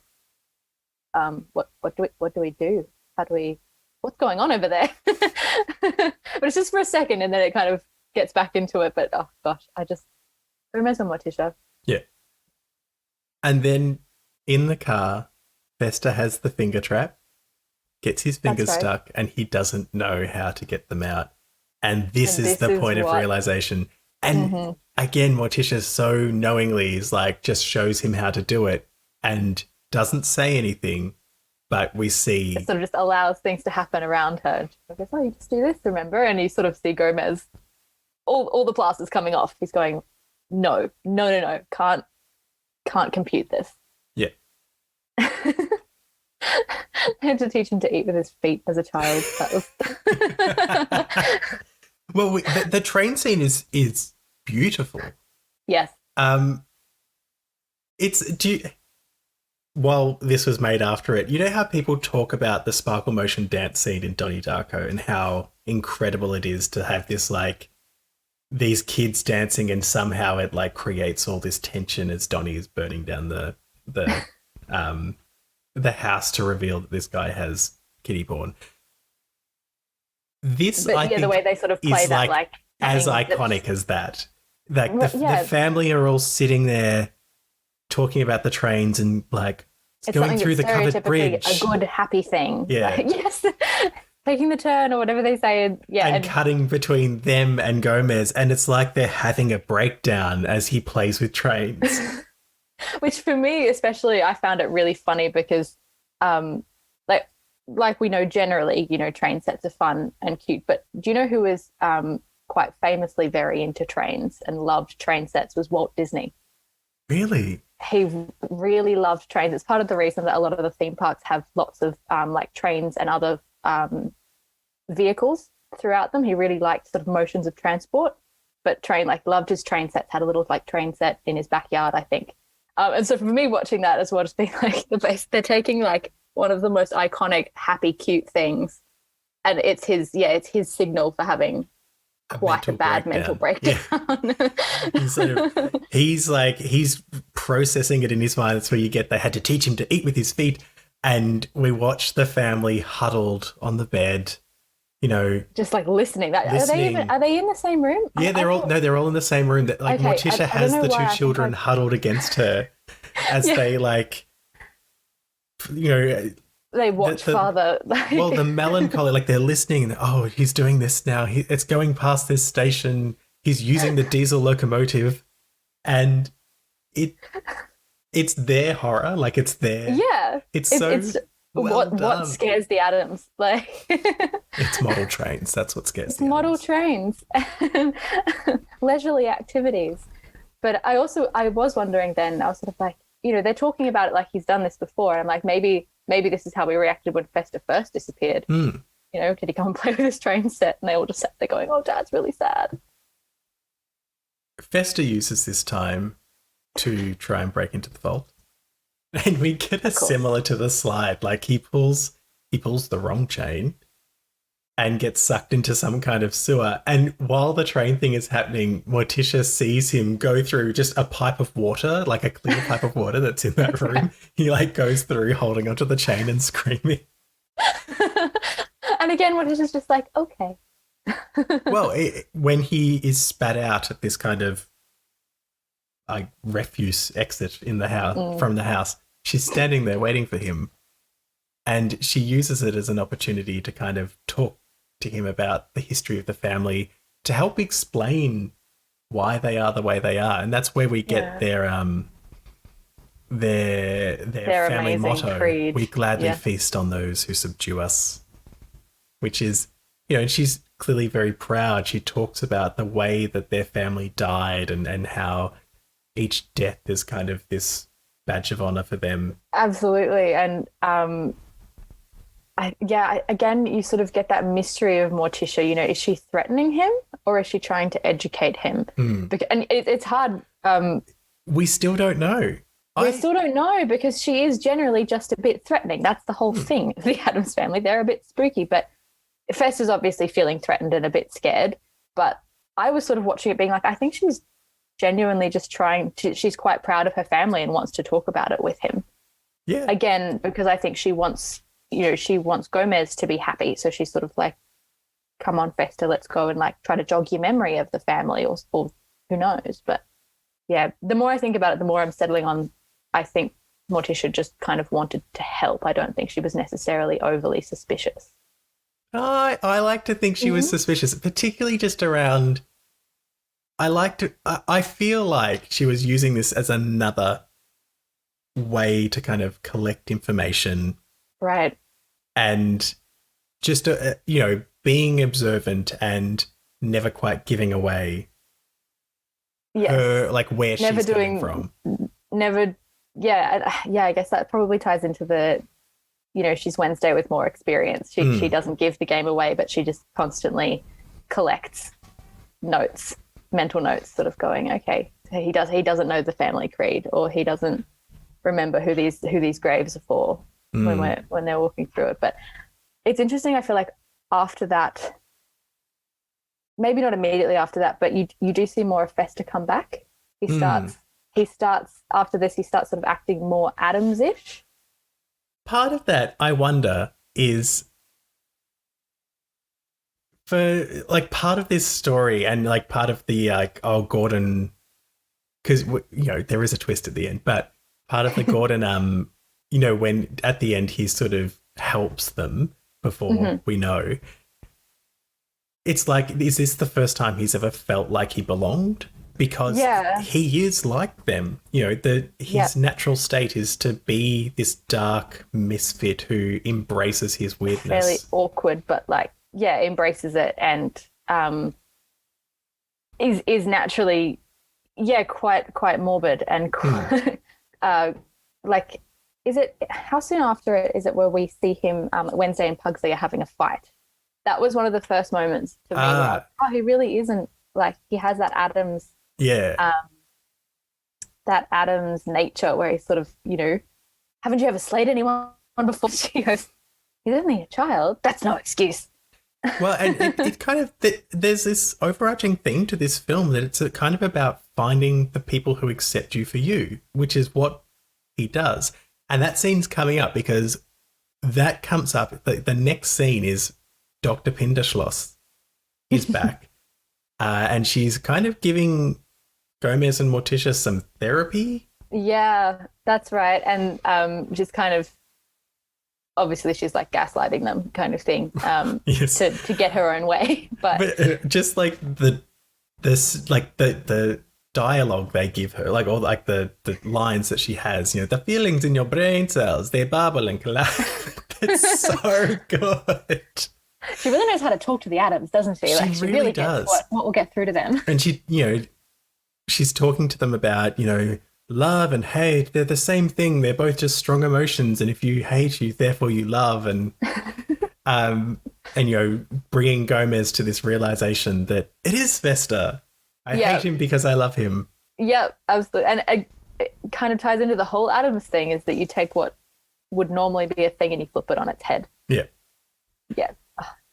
what do we do? What's going on over there? But it's just for a second, and then it kind of gets back into it. But oh gosh, I remember Morticia. Yeah. And then in the car, Fester has the finger trap, gets his fingers stuck, and he doesn't know how to get them out. And this is the point of realization. And again, Morticia so knowingly is like, just shows him how to do it and doesn't say anything, but we see... It sort of just allows things to happen around her. She goes, oh, you just do this, remember? And you sort of see Gomez, all the plasters coming off. He's going, no, can't compute this. Yeah. I had to teach him to eat with his feet as a child. That was... Well, the train scene is beautiful. Yes. While this was made after it, you know how people talk about the sparkle motion dance scene in Donnie Darko and how incredible it is to have this, like, these kids dancing, and somehow it like creates all this tension as Donnie is burning down the house to reveal that this guy has kitty porn. This, I think, the way they sort of play that, like as iconic as that. Like the family are all sitting there talking about the trains and like going through the covered bridge. A good, happy thing. Yeah. Like, yes. Taking the turn or whatever they say. And cutting between them and Gomez. And it's like they're having a breakdown as he plays with trains. Which for me, especially, I found it really funny because like we know generally, you know, train sets are fun and cute. But do you know who was quite famously very into trains and loved train sets was Walt Disney. Really? He really loved trains. It's part of the reason that a lot of the theme parks have lots of like trains and other vehicles throughout them. He really liked sort of motions of transport, but loved his train sets, had a little like train set in his backyard, I think. And so for me watching that as well, just being like they're taking like one of the most iconic, happy, cute things, and it's his signal for having quite a bad mental breakdown. Yeah. He's processing it in his mind. That's where you get, they had to teach him to eat with his feet. And we watch the family huddled on the bed, you know, just like listening. Are they in the same room? Yeah, they're all in the same room. That like Morticia has the two children huddled against her as they like, you know, they watch father. Well, the melancholy, like they're listening. Oh, he's doing this now. It's going past this station. He's using the diesel locomotive, and it's their horror. Like it's their It's what scares the Addams. Like it's model trains. That's what scares. It's model trains, leisurely activities. But I was wondering then. I was sort of like, you know, they're talking about it like he's done this before. And I'm like, maybe this is how we reacted when Fester first disappeared. You know, did he come and play with his train set? And they all just sat there going, oh, Dad's really sad. Fester uses this time to try and break into the vault. And we get a similar to the slide. Like he pulls the wrong chain and gets sucked into some kind of sewer. And while the train thing is happening, Morticia sees him go through just a pipe of water, like a clear pipe of water that's in that room. He like goes through holding onto the chain and screaming. And again, Morticia's just like, okay. Well, when he is spat out at this kind of refuse exit in the house from the house, she's standing there waiting for him. And she uses it as an opportunity to kind of talk to him about the history of the family to help explain why they are the way they are, and that's where we get their family amazing motto. creed. We gladly feast on those who subdue us, which is, and she's clearly very proud. She talks about the way that their family died and how each death is kind of this badge of honor for them. Absolutely. And again, you sort of get that mystery of Morticia. Is she threatening him or is she trying to educate him? And it's hard. We still don't know. We still don't know because she is generally just a bit threatening. That's the whole thing. The Addams family, they're a bit spooky, but Fess is obviously feeling threatened and a bit scared. But I was sort of watching it being like, I think she's genuinely just she's quite proud of her family and wants to talk about it with him. Yeah. Again, because I think she wants Gomez to be happy. So she's sort of like, come on, Festa, let's go and like try to jog your memory of the family or who knows. But yeah, the more I think about it, the more I'm settling on, I think Morticia just kind of wanted to help. I don't think she was necessarily overly suspicious. I like to think she was suspicious, particularly just around. I feel like she was using this as another way to kind of collect information. Right. And just, being observant and never quite giving away her, like, where she's coming from. Never. Yeah. I guess that probably ties into the, she's Wednesday with more experience. She doesn't give the game away, but she just constantly collects notes, mental notes, sort of going, okay, he doesn't know the family creed, or he doesn't remember who these graves are for when they're walking through it. But it's interesting. I feel like after that, maybe not immediately after that, but you do see more of Festa come back. He starts after this. He starts sort of acting more Addams-ish. Part of that, I wonder, is for like part of this story and like part of the Gordon, because there is a twist at the end, but part of the Gordon, when at the end he sort of helps them before we know. It's like, is this the first time he's ever felt like he belonged? Because he is like them. His natural state is to be this dark misfit who embraces his weirdness. Fairly awkward, but embraces it and is naturally, quite morbid and is it, how soon after it is it where we see him, Wednesday and Pugsley are having a fight? That was one of the first moments to me where he really isn't, like, he has that Addams. Yeah. That Addams nature where he's sort of, haven't you ever slayed anyone before? She goes, he's only a child. That's no excuse. Well, and it kind of, there's this overarching theme to this film that it's kind of about finding the people who accept you for you, which is what he does. And that scene's coming up because that comes up. The next scene is Dr. Pinderschloss is back. And she's kind of giving Gomez and Morticia some therapy. Yeah, that's right. And just kind of, obviously she's like gaslighting them kind of thing yes. to get her own way. But just like the dialogue they give her, like all like the lines that she has, the feelings in your brain cells, they bubble and collapse. It's so good. She really knows how to talk to the Addams, doesn't she? She really does. Gets what will get through to them. And she, she's talking to them about, love and hate. They're the same thing. They're both just strong emotions. And if you hate, therefore you love. And, bringing Gomez to this realization that it is Vesta. I hate him because I love him. Yep, absolutely. And it kind of ties into the whole Addams thing, is that you take what would normally be a thing and you flip it on its head. Yeah. Yeah.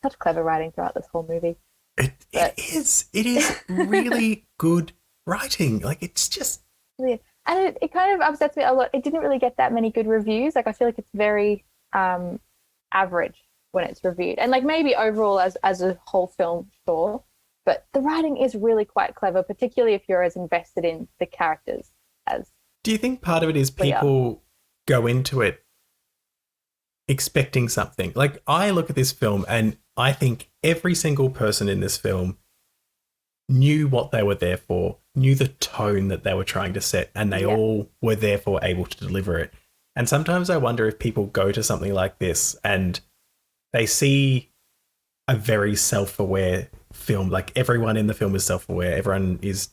Such clever writing throughout this whole movie. It is really good writing. Like, it's just... Yeah. And it kind of upsets me a lot. It didn't really get that many good reviews. Like, I feel like it's very average when it's reviewed. And, like, maybe overall as a whole film, sure. But the writing is really quite clever, particularly if you're as invested in the characters as... Do you think part of it is people go into it expecting something? Like, I look at this film and I think every single person in this film knew what they were there for, knew the tone that they were trying to set, and they all were therefore able to deliver it. And sometimes I wonder if people go to something like this and they see a very self-aware film, like everyone in the film is self-aware, everyone is,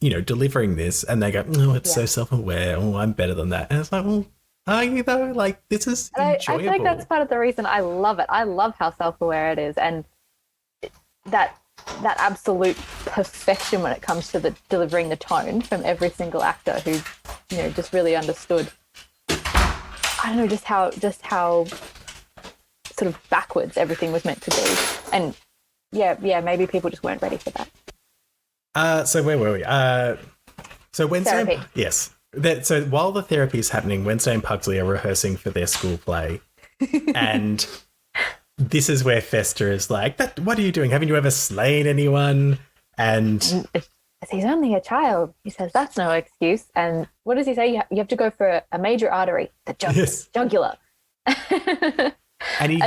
you know, delivering this, and they go, oh, it's so self-aware, oh, I'm better than that. And it's like, well, are you though? Like, this is enjoyable. I feel like that's part of the reason I love it. I love how self-aware it is, and that absolute perfection when it comes to the delivering the tone from every single actor who, you know, just really understood. I don't know, just how sort of backwards everything was meant to be, and maybe people just weren't ready for that. So where were we? So Wednesday, yes. So while the therapy is happening, Wednesday and Pugsley are rehearsing for their school play, and this is where Fester is like, "What are you doing? Haven't you ever slain anyone?" And he's only a child. He says that's no excuse. And what does he say? You have to go for a major artery, the jugular. And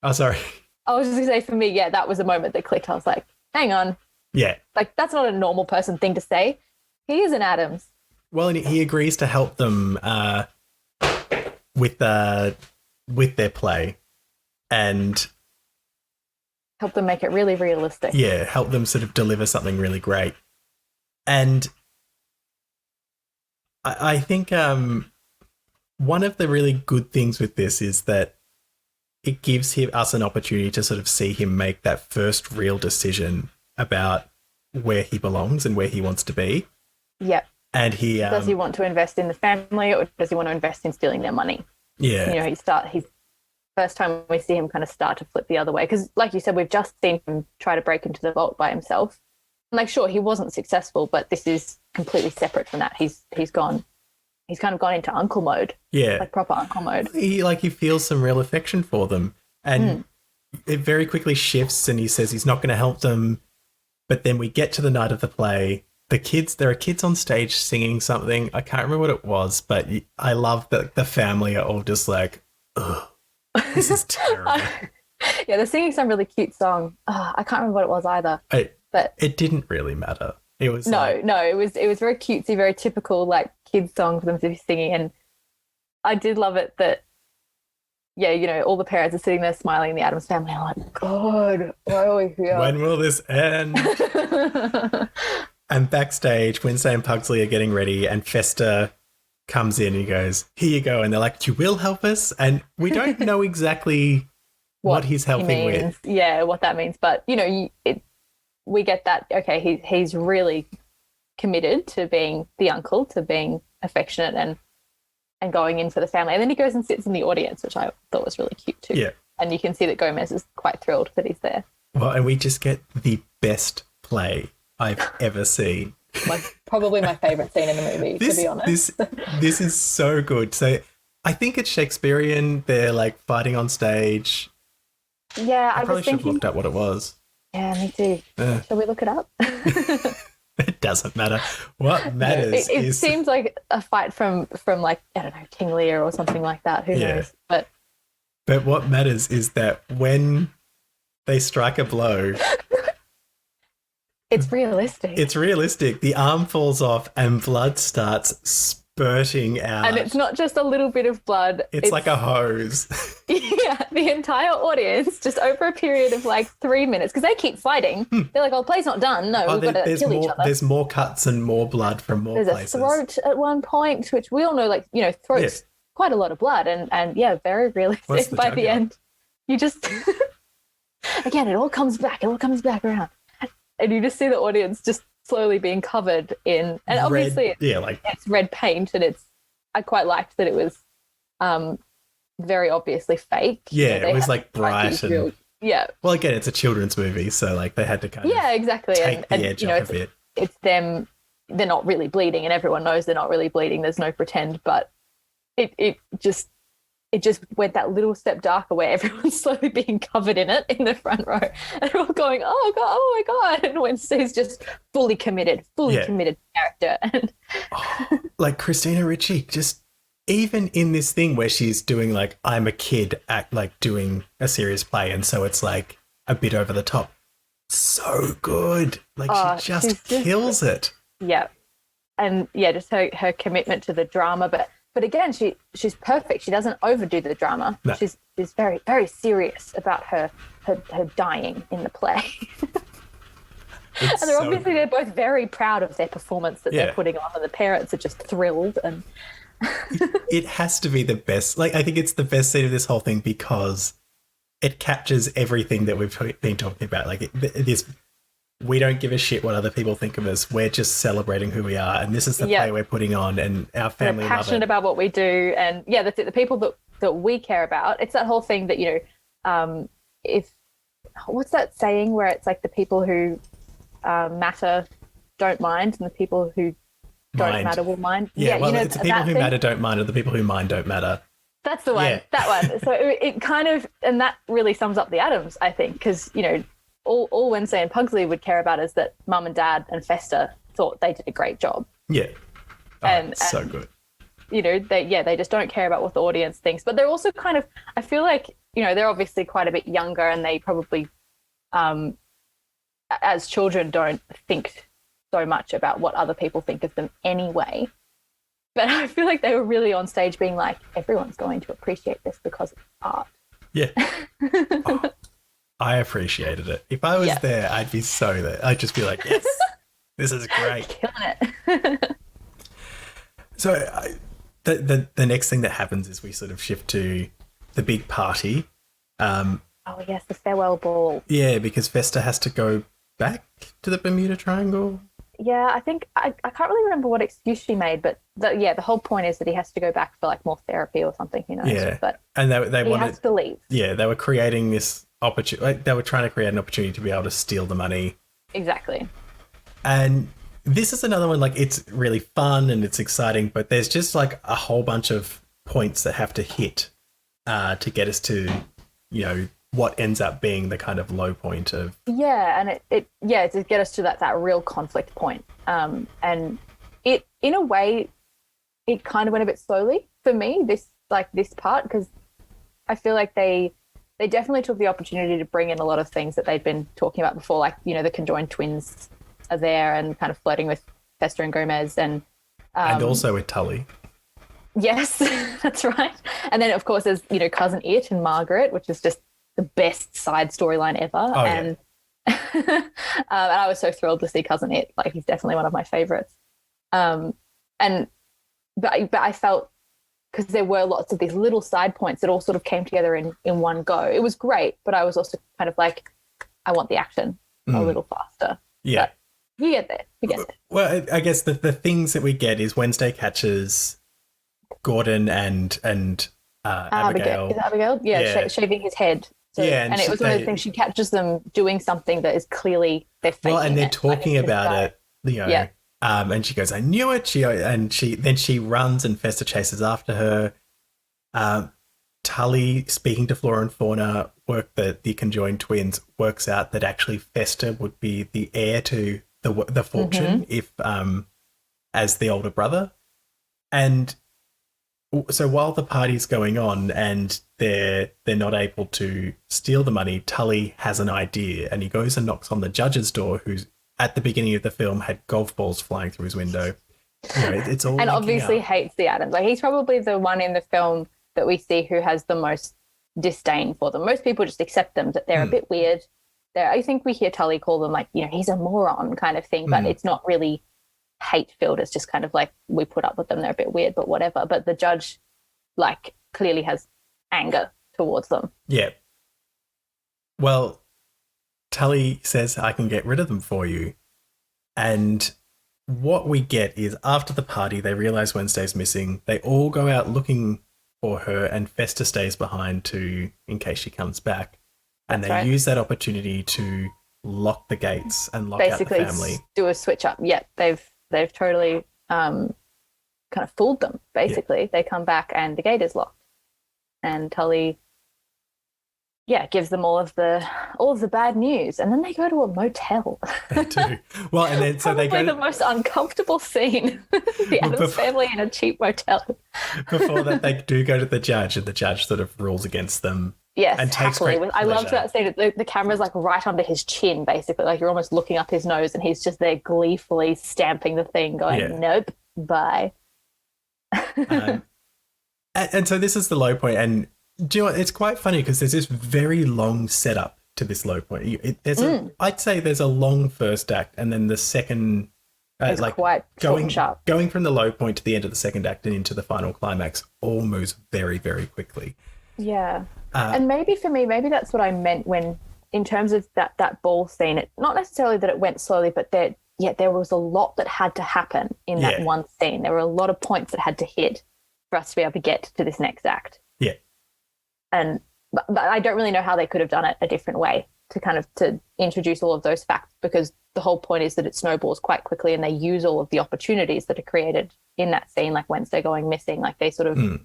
oh, sorry. I was just going to say, for me, that was a moment that clicked. I was like, hang on. Yeah. Like, that's not a normal person thing to say. He is an Addams. Well, and he agrees to help them with their play and help them make it really realistic. Yeah, help them sort of deliver something really great. And I think one of the really good things with this is that it gives us an opportunity to sort of see him make that first real decision about where he belongs and where he wants to be. Yep. And does he want to invest in the family, or does he want to invest in stealing their money? Yeah. You know, he's first time we see him kind of start to flip the other way, because like you said, we've just seen him try to break into the vault by himself. And like, sure, he wasn't successful, but this is completely separate from that. He's kind of gone into uncle mode. Yeah. Like proper uncle mode. He feels some real affection for them. And it very quickly shifts, and he says he's not going to help them. But then we get to the night of the play. There are kids on stage singing something. I can't remember what it was, but I love that the family are all just like, ugh, this is terrible. Yeah, they're singing some really cute song. Oh, I can't remember what it was either. But it didn't really matter. It was no, it was very cutesy, very typical like kids song for them to be singing. And I did love it that, yeah, you know, all the parents are sitting there smiling in the Addams Family. I'm like, God, why are we here? When will this end? And backstage, Wednesday and Pugsley are getting ready, and Fester comes in and he goes, here you go. And they're like, you will help us? And we don't know exactly what he's helping with. Yeah, what that means. But, you know, we get that, okay, he's really committed to being the uncle, to being affectionate and going in for the family. And then he goes and sits in the audience, which I thought was really cute too. Yeah. And you can see that Gomez is quite thrilled that he's there. Well, and we just get the best play I've ever seen. Probably my favourite scene in the movie, to be honest. This is so good. So I think it's Shakespearean. They're like fighting on stage. Yeah, I probably should have looked up what it was. Yeah, me too. Shall we look it up? It doesn't matter. What matters it seems like a fight from like, I don't know, King Lear or something like that. Who knows? But what matters is that when they strike a blow, it's realistic. It's realistic. The arm falls off and blood starts spurting out. And it's not just a little bit of blood. It's like a hose. Yeah, the entire audience, just over a period of like 3 minutes, because they keep fighting. They're like, oh, the play's not done. No, we've got to kill each other. There's more cuts and more blood from more places. There's a throat at one point, which we all know, like, you know, throat's quite a lot of blood. And yeah, very realistic by the end. You just, again, it all comes back. It all comes back around. And you just see the audience just slowly being covered in, and obviously it's red paint, and I quite liked that it was very obviously fake. Yeah, it was like bright and yeah. Well, again, it's a children's movie, so like they had to kind of exactly take the edge off a bit. It's them. They're not really bleeding, and everyone knows they're not really bleeding. There's no pretend, but it just went that little step darker where everyone's slowly being covered in it in the front row. And they're all going, oh, God, oh, my God. And Wednesday's just fully committed character. And like Christina Ricci, just even in this thing where she's doing like, I'm a kid, act like doing a serious play. And so it's like a bit over the top. So good. Like she just kills it. Yeah. And yeah, just her commitment to the drama. But again, she's perfect. She doesn't overdo the drama. No. She's very, very serious about her dying in the play. And they're both very proud of their performance that they're putting on, and the parents are just thrilled. And it has to be the best. Like, I think it's the best scene of this whole thing because it captures everything that we've been talking about. Like, we don't give a shit what other people think of us. We're just celebrating who we are, and this is the play we're putting on, and our family we're passionate about what we do, and that's it. The people that we care about. It's that whole thing that if what's that saying where it's like the people who matter don't mind, and the people who don't matter will mind. Yeah, well, it's the people who matter don't mind, and the people who mind don't matter. That's the one. Yeah. That one. So it kind of, and that really sums up the Addams, I think, because all Wednesday and Pugsley would care about is that Mum and Dad and Fester thought they did a great job. Yeah, and so good. They just don't care about what the audience thinks, but they're also kind of, I feel like they're obviously quite a bit younger, and they probably as children don't think so much about what other people think of them anyway. But I feel like they were really on stage being like, everyone's going to appreciate this because it's art. Yeah. I appreciated it. If I was there, I'd be so there. I'd just be like, yes, this is great. Killing it. So the next thing that happens is we sort of shift to the big party. Oh, yes, the farewell ball. Yeah, because Fester has to go back to the Bermuda Triangle. Yeah, I think I can't really remember what excuse she made, but the whole point is that he has to go back for like more therapy or something, who knows. Yeah, but and he has to leave. Yeah, they were creating this opportunity. Like, they were trying to create an opportunity to be able to steal the money. Exactly. And this is another one, like, it's really fun and it's exciting, but there's just like a whole bunch of points that have to hit to get us to, what ends up being the kind of low point of. Yeah, and it to get us to that real conflict point. And it, in a way, it kind of went a bit slowly for me, this part, because I feel like they definitely took the opportunity to bring in a lot of things that they'd been talking about before, like, the conjoined twins are there and kind of flirting with Fester and Gomez. And also with Tully. Yes, that's right. And then, of course, there's, Cousin It and Margaret, which is just the best side storyline ever. Oh, and and I was so thrilled to see Cousin It. Like, he's definitely one of my favorites. But I felt, because there were lots of these little side points that all sort of came together in one go. It was great, but I was also kind of like, I want the action a little faster. Yeah. But you get there. Well, I guess the things that we get is Wednesday catches Gordon and Abigail. Is it Abigail? Yeah. Shaving his head. So, yeah, and it was one of those things, she catches them doing something that is clearly they're faking. Well, and they're talking about it, and she goes, I knew it. She runs and Fester chases after her. Tully, speaking to Flora and Fauna, the conjoined twins, works out that actually Fester would be the heir to the fortune if as the older brother. And so while the party's going on and they're not able to steal the money, Tully has an idea, and he goes and knocks on the judge's door, who's at the beginning of the film had golf balls flying through his window. It's all, and obviously hates the Addams. Like, he's probably the one in the film that we see who has the most disdain for them. Most people just accept them, that they're a bit weird. I think we hear Tully call them, like, he's a moron kind of thing, but it's not really hate-filled. It's just kind of like, we put up with them, they're a bit weird, but whatever. But the judge, like, clearly has anger towards them. Yeah. Well, Tully says, I can get rid of them for you. And what we get is, after the party, they realise Wednesday's missing. They all go out looking for her, and Fester stays behind in case she comes back. And they use that opportunity to lock the gates and lock out the family. Basically do a switch up. Yeah, they've totally kind of fooled them, basically. Yeah. They come back and the gate is locked. And Tully, gives them all of the bad news. And then they go to a motel. They do. Well, and then so they go to the most uncomfortable scene. The Addams family in a cheap motel. Before that, they do go to the judge, and the judge sort of rules against them. Yes, and takes happily. great I loved pleasure. that scene. The camera's like right under his chin, basically. Like you're almost looking up his nose, and he's just there gleefully stamping the thing, going, Yeah. "Nope, bye." And so this is the low point, and do you know what? It's quite funny because there's this very long setup to this low point. I'd say there's a long first act, and then the second, It's quite short and sharp. going from the low point to the end of the second act and into the final climax all moves very, very quickly. Yeah. And maybe for me, maybe that's what I meant when, in terms of that ball scene, not necessarily that it went slowly, but there was a lot that had to happen in that one scene. There were a lot of points that had to hit for us to be able to get to this next act. Yeah. But I don't really know how they could have done it a different way to introduce all of those facts, because the whole point is that it snowballs quite quickly and they use all of the opportunities that are created in that scene, like Wednesday going missing, like they sort of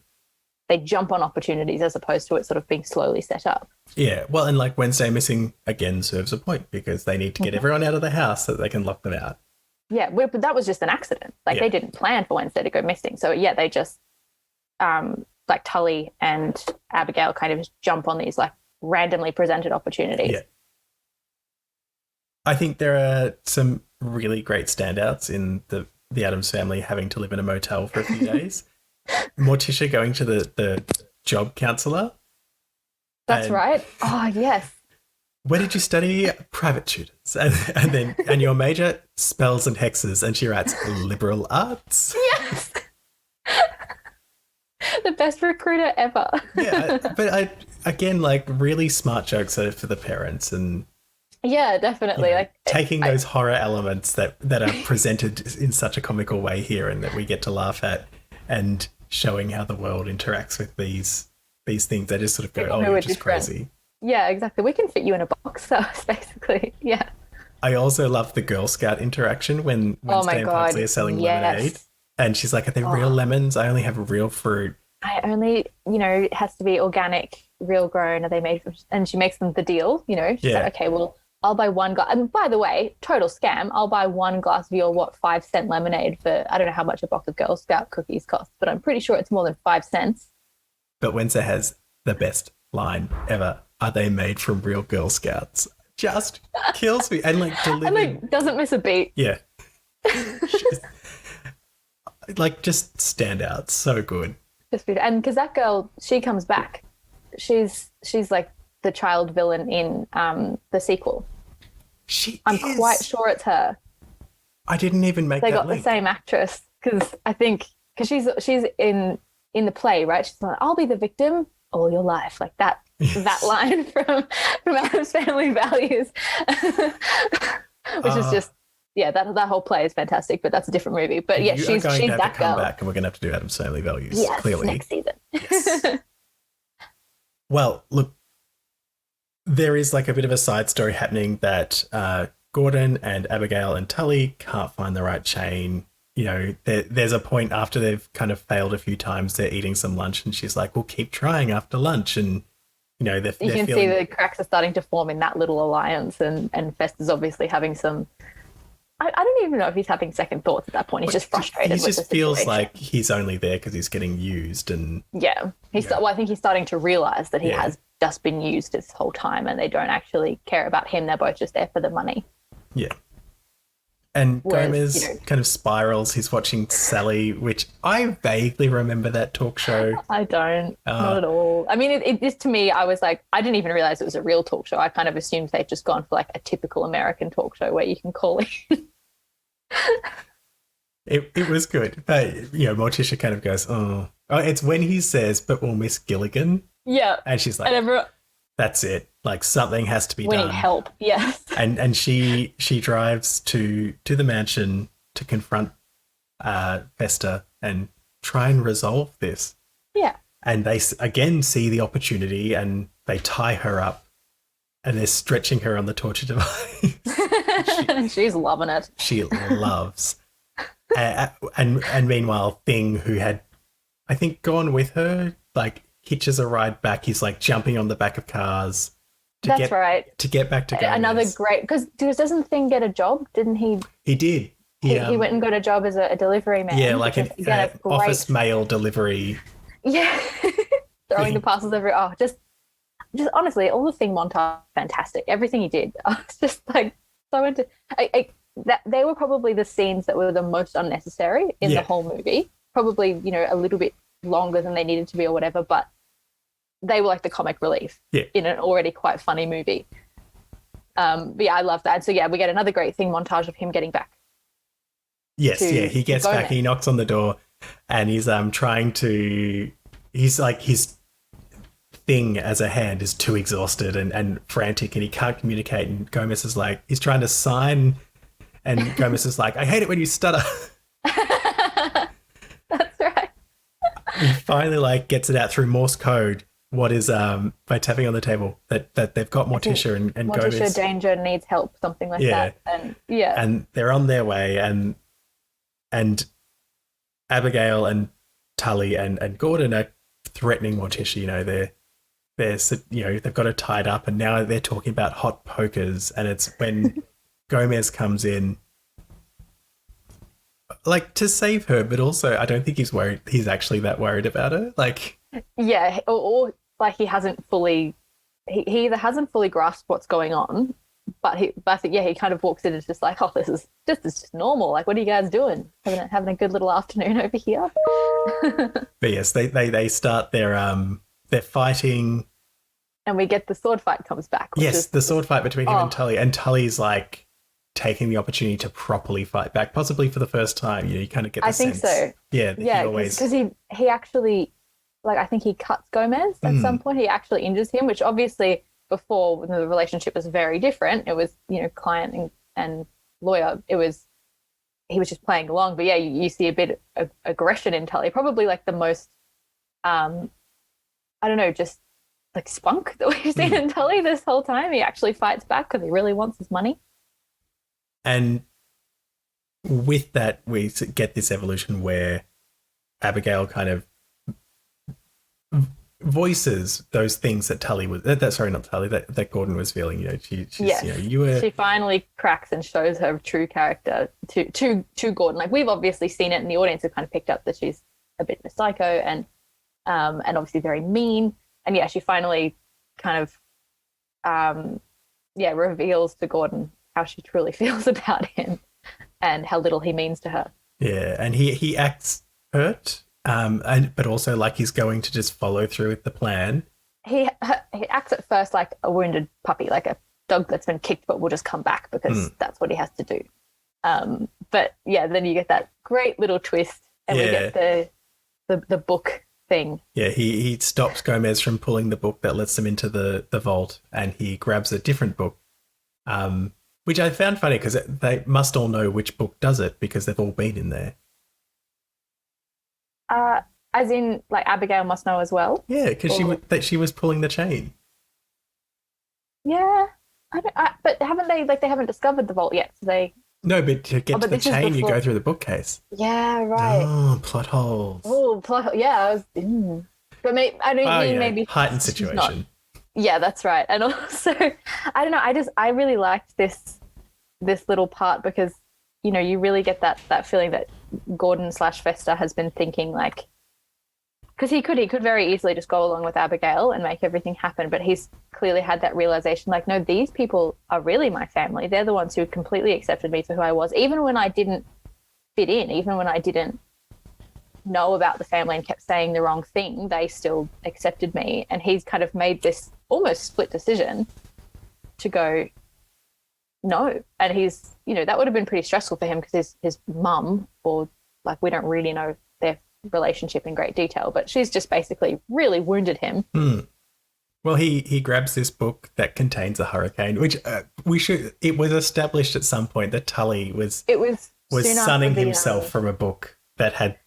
they jump on opportunities as opposed to it sort of being slowly set up. Yeah, well, and like Wednesday missing again serves a point because they need to get everyone out of the house so that they can lock them out. Yeah, but that was just an accident. Like they didn't plan for Wednesday to go missing. So yeah, they just like Tully and Abigail kind of just jump on these like randomly presented opportunities. Yeah. I think there are some really great standouts in the Addams Family having to live in a motel for a few days. Morticia going to the job counselor. That's right. Oh, yes. Where did you study? Private tutors. And your major, spells and hexes. And she writes liberal arts. Yes. The best recruiter ever. Yeah, but again, like really smart jokes for the parents and yeah, definitely. Like taking those horror elements that are presented in such a comical way here and that we get to laugh at and showing how the world interacts with these things. They just sort of go, oh, you're just crazy. Yeah, exactly. We can fit you in a box, so basically, yeah. I also love the Girl Scout interaction when Wednesday and Pugsley are selling lemonade. And she's like, are they real lemons? I only have real fruit. I only, it has to be organic, real grown. Are they made from, and she makes them the deal, She's like, okay, well, I'll buy one glass. And by the way, total scam. I'll buy one glass of your, 5-cent lemonade for, I don't know how much a box of Girl Scout cookies costs, but I'm pretty sure it's more than 5 cents. But Wednesday has the best line ever. Are they made from real Girl Scouts? Just kills me. And like delivering. And like doesn't miss a beat. Yeah. Like just stand out. So good. And because that girl, she comes back. She's like the child villain in the sequel. I'm quite sure it's her. I didn't even make that link. They got the same actress because she's in the play, right? She's like, I'll be the victim all your life, like that. Yes. That line from Addams Family Values, which is just that whole play is fantastic. But that's a different movie. But yeah, she's that girl. Back and we're going to have to do Addams Family Values. Yes, clearly next season. Yes. Well, look, there is like a bit of a side story happening that Gordon and Abigail and Tully can't find the right chain. There's a point after they've kind of failed a few times, they're eating some lunch and she's like, we'll keep trying after lunch. And, they're you can see the cracks are starting to form in that little alliance and Fester's obviously having some, I don't even know if he's having second thoughts at that point. He's just frustrated. He just feels like he's only there because he's getting used. And yeah, well, I think he's starting to realise that he has just been used this whole time and they don't actually care about him. They're both just there for the money. Yeah. And Gomez kind of spirals. He's watching Sally, which I vaguely remember that talk show. I don't. Not at all. I mean, it just to me, I was like, I didn't even realise it was a real talk show. I kind of assumed they'd just gone for like a typical American talk show where you can call in. It was good. But, Morticia kind of goes, oh, it's when he says, but we'll miss Gilligan. Yeah. And she's like, that's it. Like something has to be done. We need help. Yes. And she drives to the mansion to confront Fester and try and resolve this. Yeah. And they again see the opportunity and they tie her up and they're stretching her on the torture device. She's loving it. She loves. And meanwhile, Thing, who had, I think, gone with her, like hitches a ride back. He's like jumping on the back of cars. That's right. To get back to Gomez. Another great, because doesn't Thing get a job? Didn't he? He did. He went and got a job as a delivery man. Yeah, like an office mail delivery. Yeah. Throwing the parcels everywhere. Oh, just just honestly, all the thing montage, fantastic. Everything he did, I was just like so into. That they were probably the scenes that were the most unnecessary in the whole movie. Probably, a little bit longer than they needed to be or whatever, but they were like the comic relief in an already quite funny movie. But yeah, I love that. So yeah, we get another great thing montage of him getting back. Yes, he gets back, he knocks on the door and he's trying to, he's like, his thing as a hand is too exhausted and frantic and he can't communicate, and Gomez is like, he's trying to sign and Gomez is like, I hate it when you stutter. That's right. He finally like gets it out through Morse code. What is by tapping on the table that they've got Morticia and Morticia Gomez. Danger needs help, something like that. And they're on their way, and Abigail and Tully and Gordon are threatening Morticia. They've got her tied up, and now they're talking about hot pokers, and it's when Gomez comes in, like, to save her, but also I don't think he's worried. He's actually that worried about her. Like, yeah, or like he hasn't fully. He either hasn't fully grasped what's going on, but he kind of walks in and is just like, oh, this is just normal. Like, what are you guys doing? Having a good little afternoon over here. But yes, they start they're fighting. And we get the sword fight comes back. Yes, the sword fight between him and Tully. And Tully's like taking the opportunity to properly fight back, possibly for the first time. You kind of get the sense. I think so. Yeah, because he actually, like, I think he cuts Gomez at some point. He actually injures him, which obviously before, when the relationship was very different, it was, client and lawyer. He was just playing along. But yeah, you see a bit of aggression in Tully, probably like the most, I don't know, just like spunk that we've seen in Tully this whole time. He actually fights back because he really wants his money. And with that, we get this evolution where Abigail kind of voices those things that Tully was. Not Tully. That Gordon was feeling. She finally cracks and shows her true character to Gordon. Like, we've obviously seen it, and the audience have kind of picked up that she's a bit of a psycho and obviously very mean. And yeah, she finally kind of reveals to Gordon how she truly feels about him and how little he means to her. Yeah, and he acts hurt, but also like he's going to just follow through with the plan. He acts at first like a wounded puppy, like a dog that's been kicked but will just come back because that's what he has to do. But yeah, then you get that great little twist, and we get the book thing. Yeah, he stops Gomez from pulling the book that lets them into the vault, and he grabs a different book, which I found funny because they must all know which book does it because they've all been in there. As in, like, Abigail must know as well? Yeah, because she was pulling the chain. Yeah, but haven't they, like, they haven't discovered the vault yet, so they... No, but to get to the chain, you go through the bookcase. Yeah, right. Oh, plot holes. Oh, yeah. But maybe heightened situation. Yeah, that's right. And also, I don't know. I really liked this little part because, you really get that feeling that Gordon / Fester has been thinking, like, because he could very easily just go along with Abigail and make everything happen, but he's clearly had that realization, like, no, these people are really my family. They're the ones who completely accepted me for who I was, even when I didn't fit in, even when I didn't know about the family and kept saying the wrong thing, they still accepted me. And he's kind of made this almost split decision to go no. And he's, that would have been pretty stressful for him because his mum, or like, we don't really know their relationship in great detail, but she's just basically really wounded him. Well, he grabs this book that contains a hurricane, which it was established at some point that Tully was sunning himself from a book that had...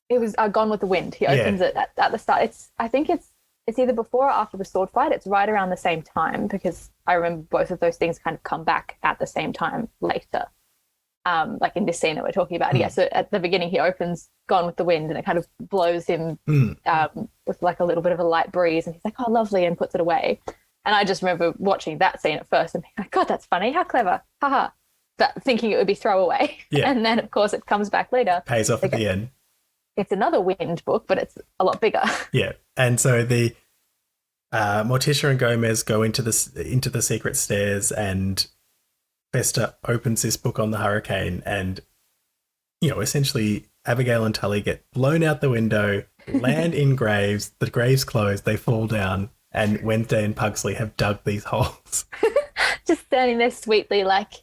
It was Gone with the Wind. He opens it at the start. I think it's either before or after the sword fight. It's right around the same time because I remember both of those things kind of come back at the same time later. Like in this scene that we're talking about. Yeah, so at the beginning he opens Gone with the Wind and it kind of blows him with like a little bit of a light breeze, and he's like, oh, lovely, and puts it away. And I just remember watching that scene at first and being like, God, that's funny, how clever, haha. But thinking it would be throwaway. Yeah. And then, of course, it comes back later. Pays off at the end. It's another wind book, but it's a lot bigger. Yeah. And so Morticia and Gomez go into the secret stairs, and Fester opens this book on the hurricane, and essentially Abigail and Tully get blown out the window, land in graves, the graves close, they fall down, and Wednesday and Pugsley have dug these holes. Just standing there sweetly like,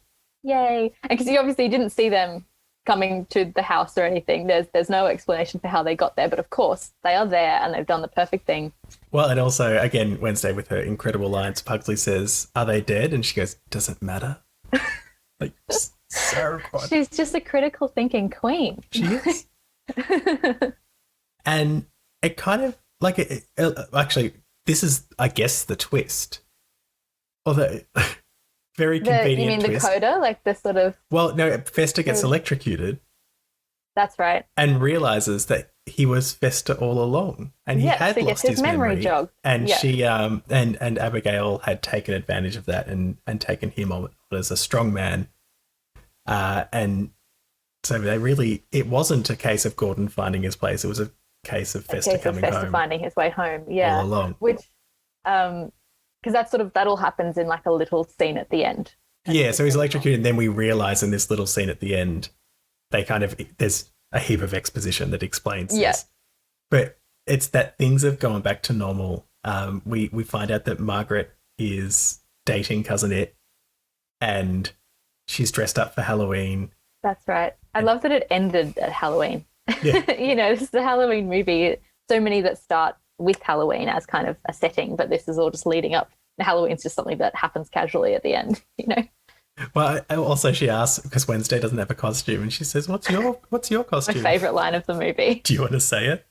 yay. And because you obviously didn't see them coming to the house or anything. There's no explanation for how they got there, but of course they are there and they've done the perfect thing. Well, and also, again, Wednesday with her incredible lines, Pugsley says, "Are they dead?" And she goes, "Doesn't matter." Like, so good. She's just a critical thinking queen. She is. And it kind of, like, actually, this is, I guess, the twist. Although, very convenient You mean twist. the coda? Like the sort of... Well, no, Fester gets electrocuted. That's right. And realizes that he was Fester all along. And he had lost his memory. Jog. And she and Abigail had taken advantage of that and taken him on as a strong man. And so it wasn't a case of Gordon finding his place. It was a case of Fester coming home. Finding his way home, yeah. All along. Which, because that all happens in like a little scene at the end. Yeah, so he's electrocuted, and then we realise in this little scene at the end, there's a heap of exposition that explains this. But it's that things have gone back to normal. We find out that Margaret is dating Cousin It, and she's dressed up for Halloween. That's right. I love that it ended at Halloween. Yeah. This is a Halloween movie. So many that start with Halloween as kind of a setting, but this is all just leading up. Halloween's just something that happens casually at the end, Well, also she asks, because Wednesday doesn't have a costume, and she says, "What's your costume?" My favourite line of the movie. Do you want to say it?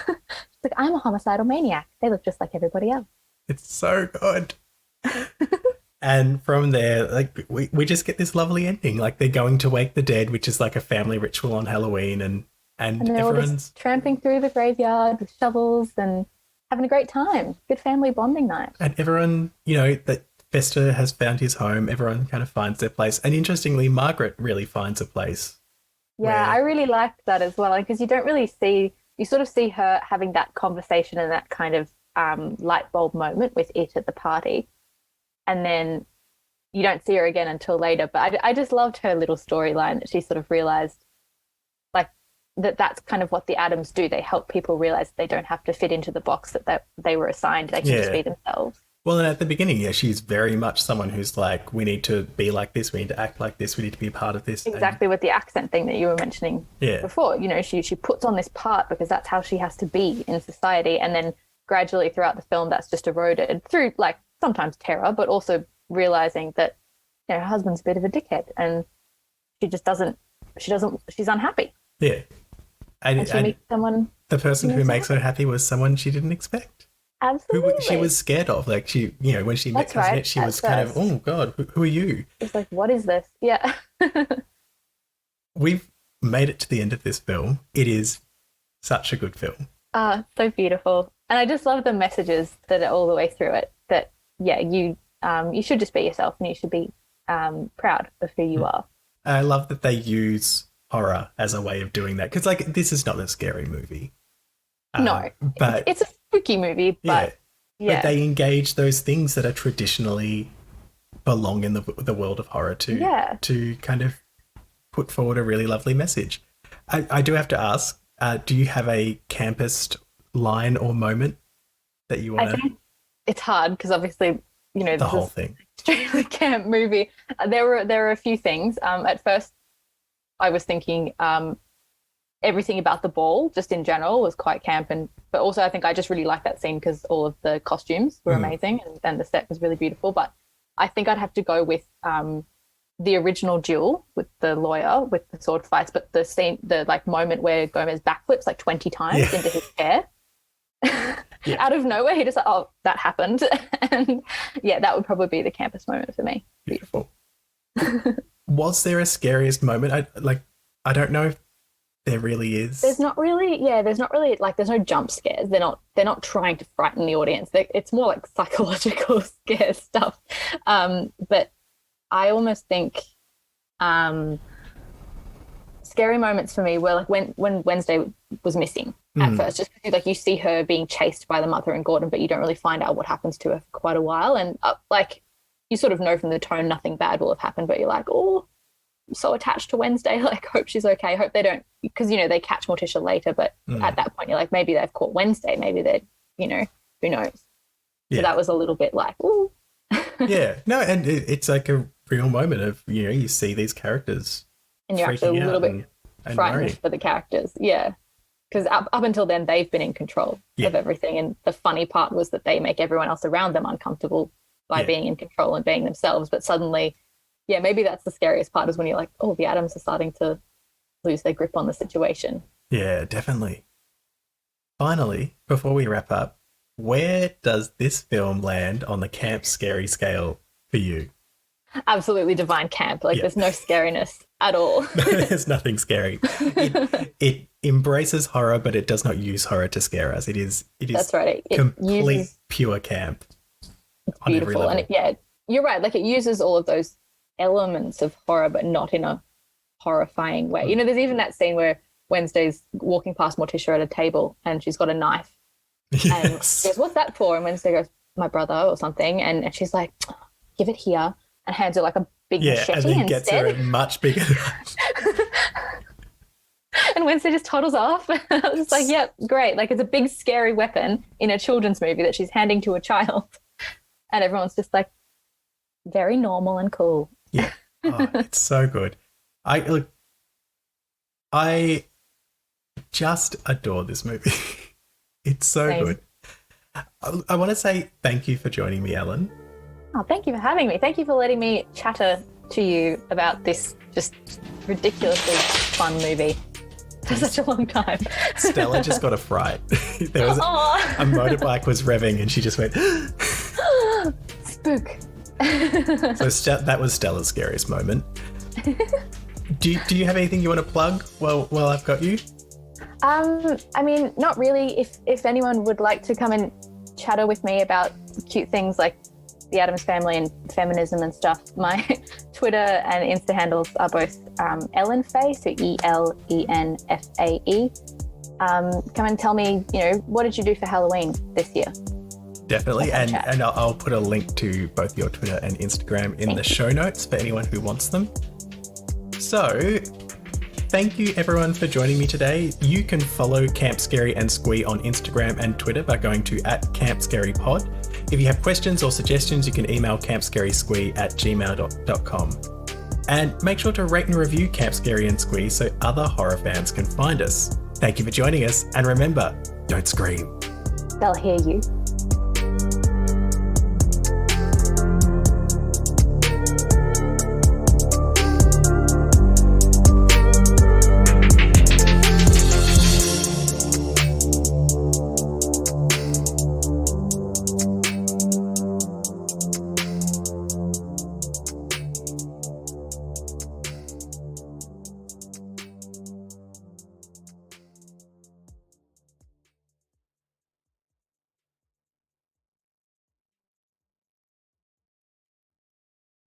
She's like, "I'm a homicidal maniac. They look just like everybody else." It's so good. And from there, like, we just get this lovely ending. Like, they're going to wake the dead, which is like a family ritual on Halloween, and they're all just tramping through the graveyard with shovels and having a great time. Good family bonding night. And everyone, that Fester has found his home. Everyone kind of finds their place. And interestingly, Margaret really finds a place. Yeah, I really liked that as well, because you don't really you sort of see her having that conversation and that kind of light bulb moment with It at the party. And then you don't see her again until later. But I just loved her little storyline that she sort of realised, like, that's kind of what the Addams do. They help people realise they don't have to fit into the box that they were assigned. They can just be themselves. Well, and at the beginning, she's very much someone who's like, we need to be like this, we need to act like this, we need to be a part of this. Exactly, with the accent thing that you were mentioning before. She puts on this part because that's how she has to be in society. And then gradually throughout the film, that's just eroded through, like, sometimes terror, but also realising that, her husband's a bit of a dickhead and she's unhappy. Yeah. And she meets someone. The person who makes her happy was someone she didn't expect. Absolutely. Who she was scared of. Like, she, when she met Cousin It, she was kind of, oh, God, who are you? It's like, what is this? Yeah. We've made it to the end of this film. It is such a good film. So beautiful. And I just love the messages that are all the way through it, that, you should just be yourself and you should be proud of who you are. I love that they use horror as a way of doing that, because, like, this is not a scary movie. No, but it's a spooky movie, but but they engage those things that are traditionally belong in the world of horror to kind of put forward a really lovely message. I do have to ask, do you have a campus line or moment that you want to... I think it's hard because obviously, the whole thing. Extremely camp movie. There were a few things. At first, I was thinking everything about the ball, just in general, was quite camp, but also I think I just really liked that scene because all of the costumes were amazing and the set was really beautiful. But I think I'd have to go with the original duel with the lawyer with the sword fights, but the scene, the moment where Gomez backflips like 20 times into his chair. Out of nowhere, he just like, oh, that happened. And that would probably be the campus moment for me. Beautiful. Was there a scariest moment? I don't know if there really is. There's not really like, there's no jump scares. They're not trying to frighten the audience. It's more like psychological scare stuff. But I almost think scary moments for me were like when Wednesday was missing at first, just because like you see her being chased by the mother and Gordon, but you don't really find out what happens to her for quite a while. And like you sort of know from the tone nothing bad will have happened, but you're like, oh, I'm so attached to Wednesday. Like, hope she's okay. Hope they don't, because, you know, they catch Morticia later, but at that point you're like, maybe they've caught Wednesday. Maybe they're, you know, who knows? Yeah. So that was a little bit like, ooh. Yeah. No, and it's like a real moment of, you know, you see these characters and you're actually a little bit frightened worried for the characters. Yeah. Because up until then, they've been in control of everything. And the funny part was that they make everyone else around them uncomfortable by being in control and being themselves. But suddenly, maybe that's the scariest part, is when you're like, oh, the Addams are starting to lose their grip on the situation. Yeah, definitely. Finally, before we wrap up, where does this film land on the camp scary scale for you? Absolutely divine camp. Like there's no scariness at all. There's nothing scary. It embraces horror, but it does not use horror to scare us. It is that's right. Complete pure camp. It's beautiful. And you're right. Like it uses all of those elements of horror, but not in a horrifying way. You know, there's even that scene where Wednesday's walking past Morticia at a table and she's got a knife. And she goes, what's that for? And Wednesday goes, my brother or something. And she's like, give it here. And hands her like a big machete and then gets her a much bigger knife. And Wednesday just toddles off. I was just like, yep, great. Like it's a big scary weapon in a children's movie that she's handing to a child. And everyone's just like, very normal and cool. Yeah. Oh, it's so good. I just adore this movie. It's so good. I want to say thank you for joining me, Ellen. Oh, thank you for having me. Thank you for letting me chatter to you about this just ridiculously fun movie for such a long time. Stella just got a fright. There was a motorbike was revving and she just went spook. So that was Stella's scariest moment. Do you have anything you want to plug while I've got you? I mean, not really. If anyone would like to come and chatter with me about cute things like the Addams Family and feminism and stuff, my Twitter and Insta handles are both EllenFae, so ELENFAE. Come and tell me, you know, what did you do for Halloween this year? Definitely, and I'll put a link to both your Twitter and Instagram in the show notes for anyone who wants them. So, thank you everyone for joining me today. You can follow Camp Scary and Squee on Instagram and Twitter by going to @CampScaryPod. If you have questions or suggestions, you can email campscarysquee@gmail.com. And make sure to rate and review Camp Scary and Squee so other horror fans can find us. Thank you for joining us, and remember, don't scream. They'll hear you.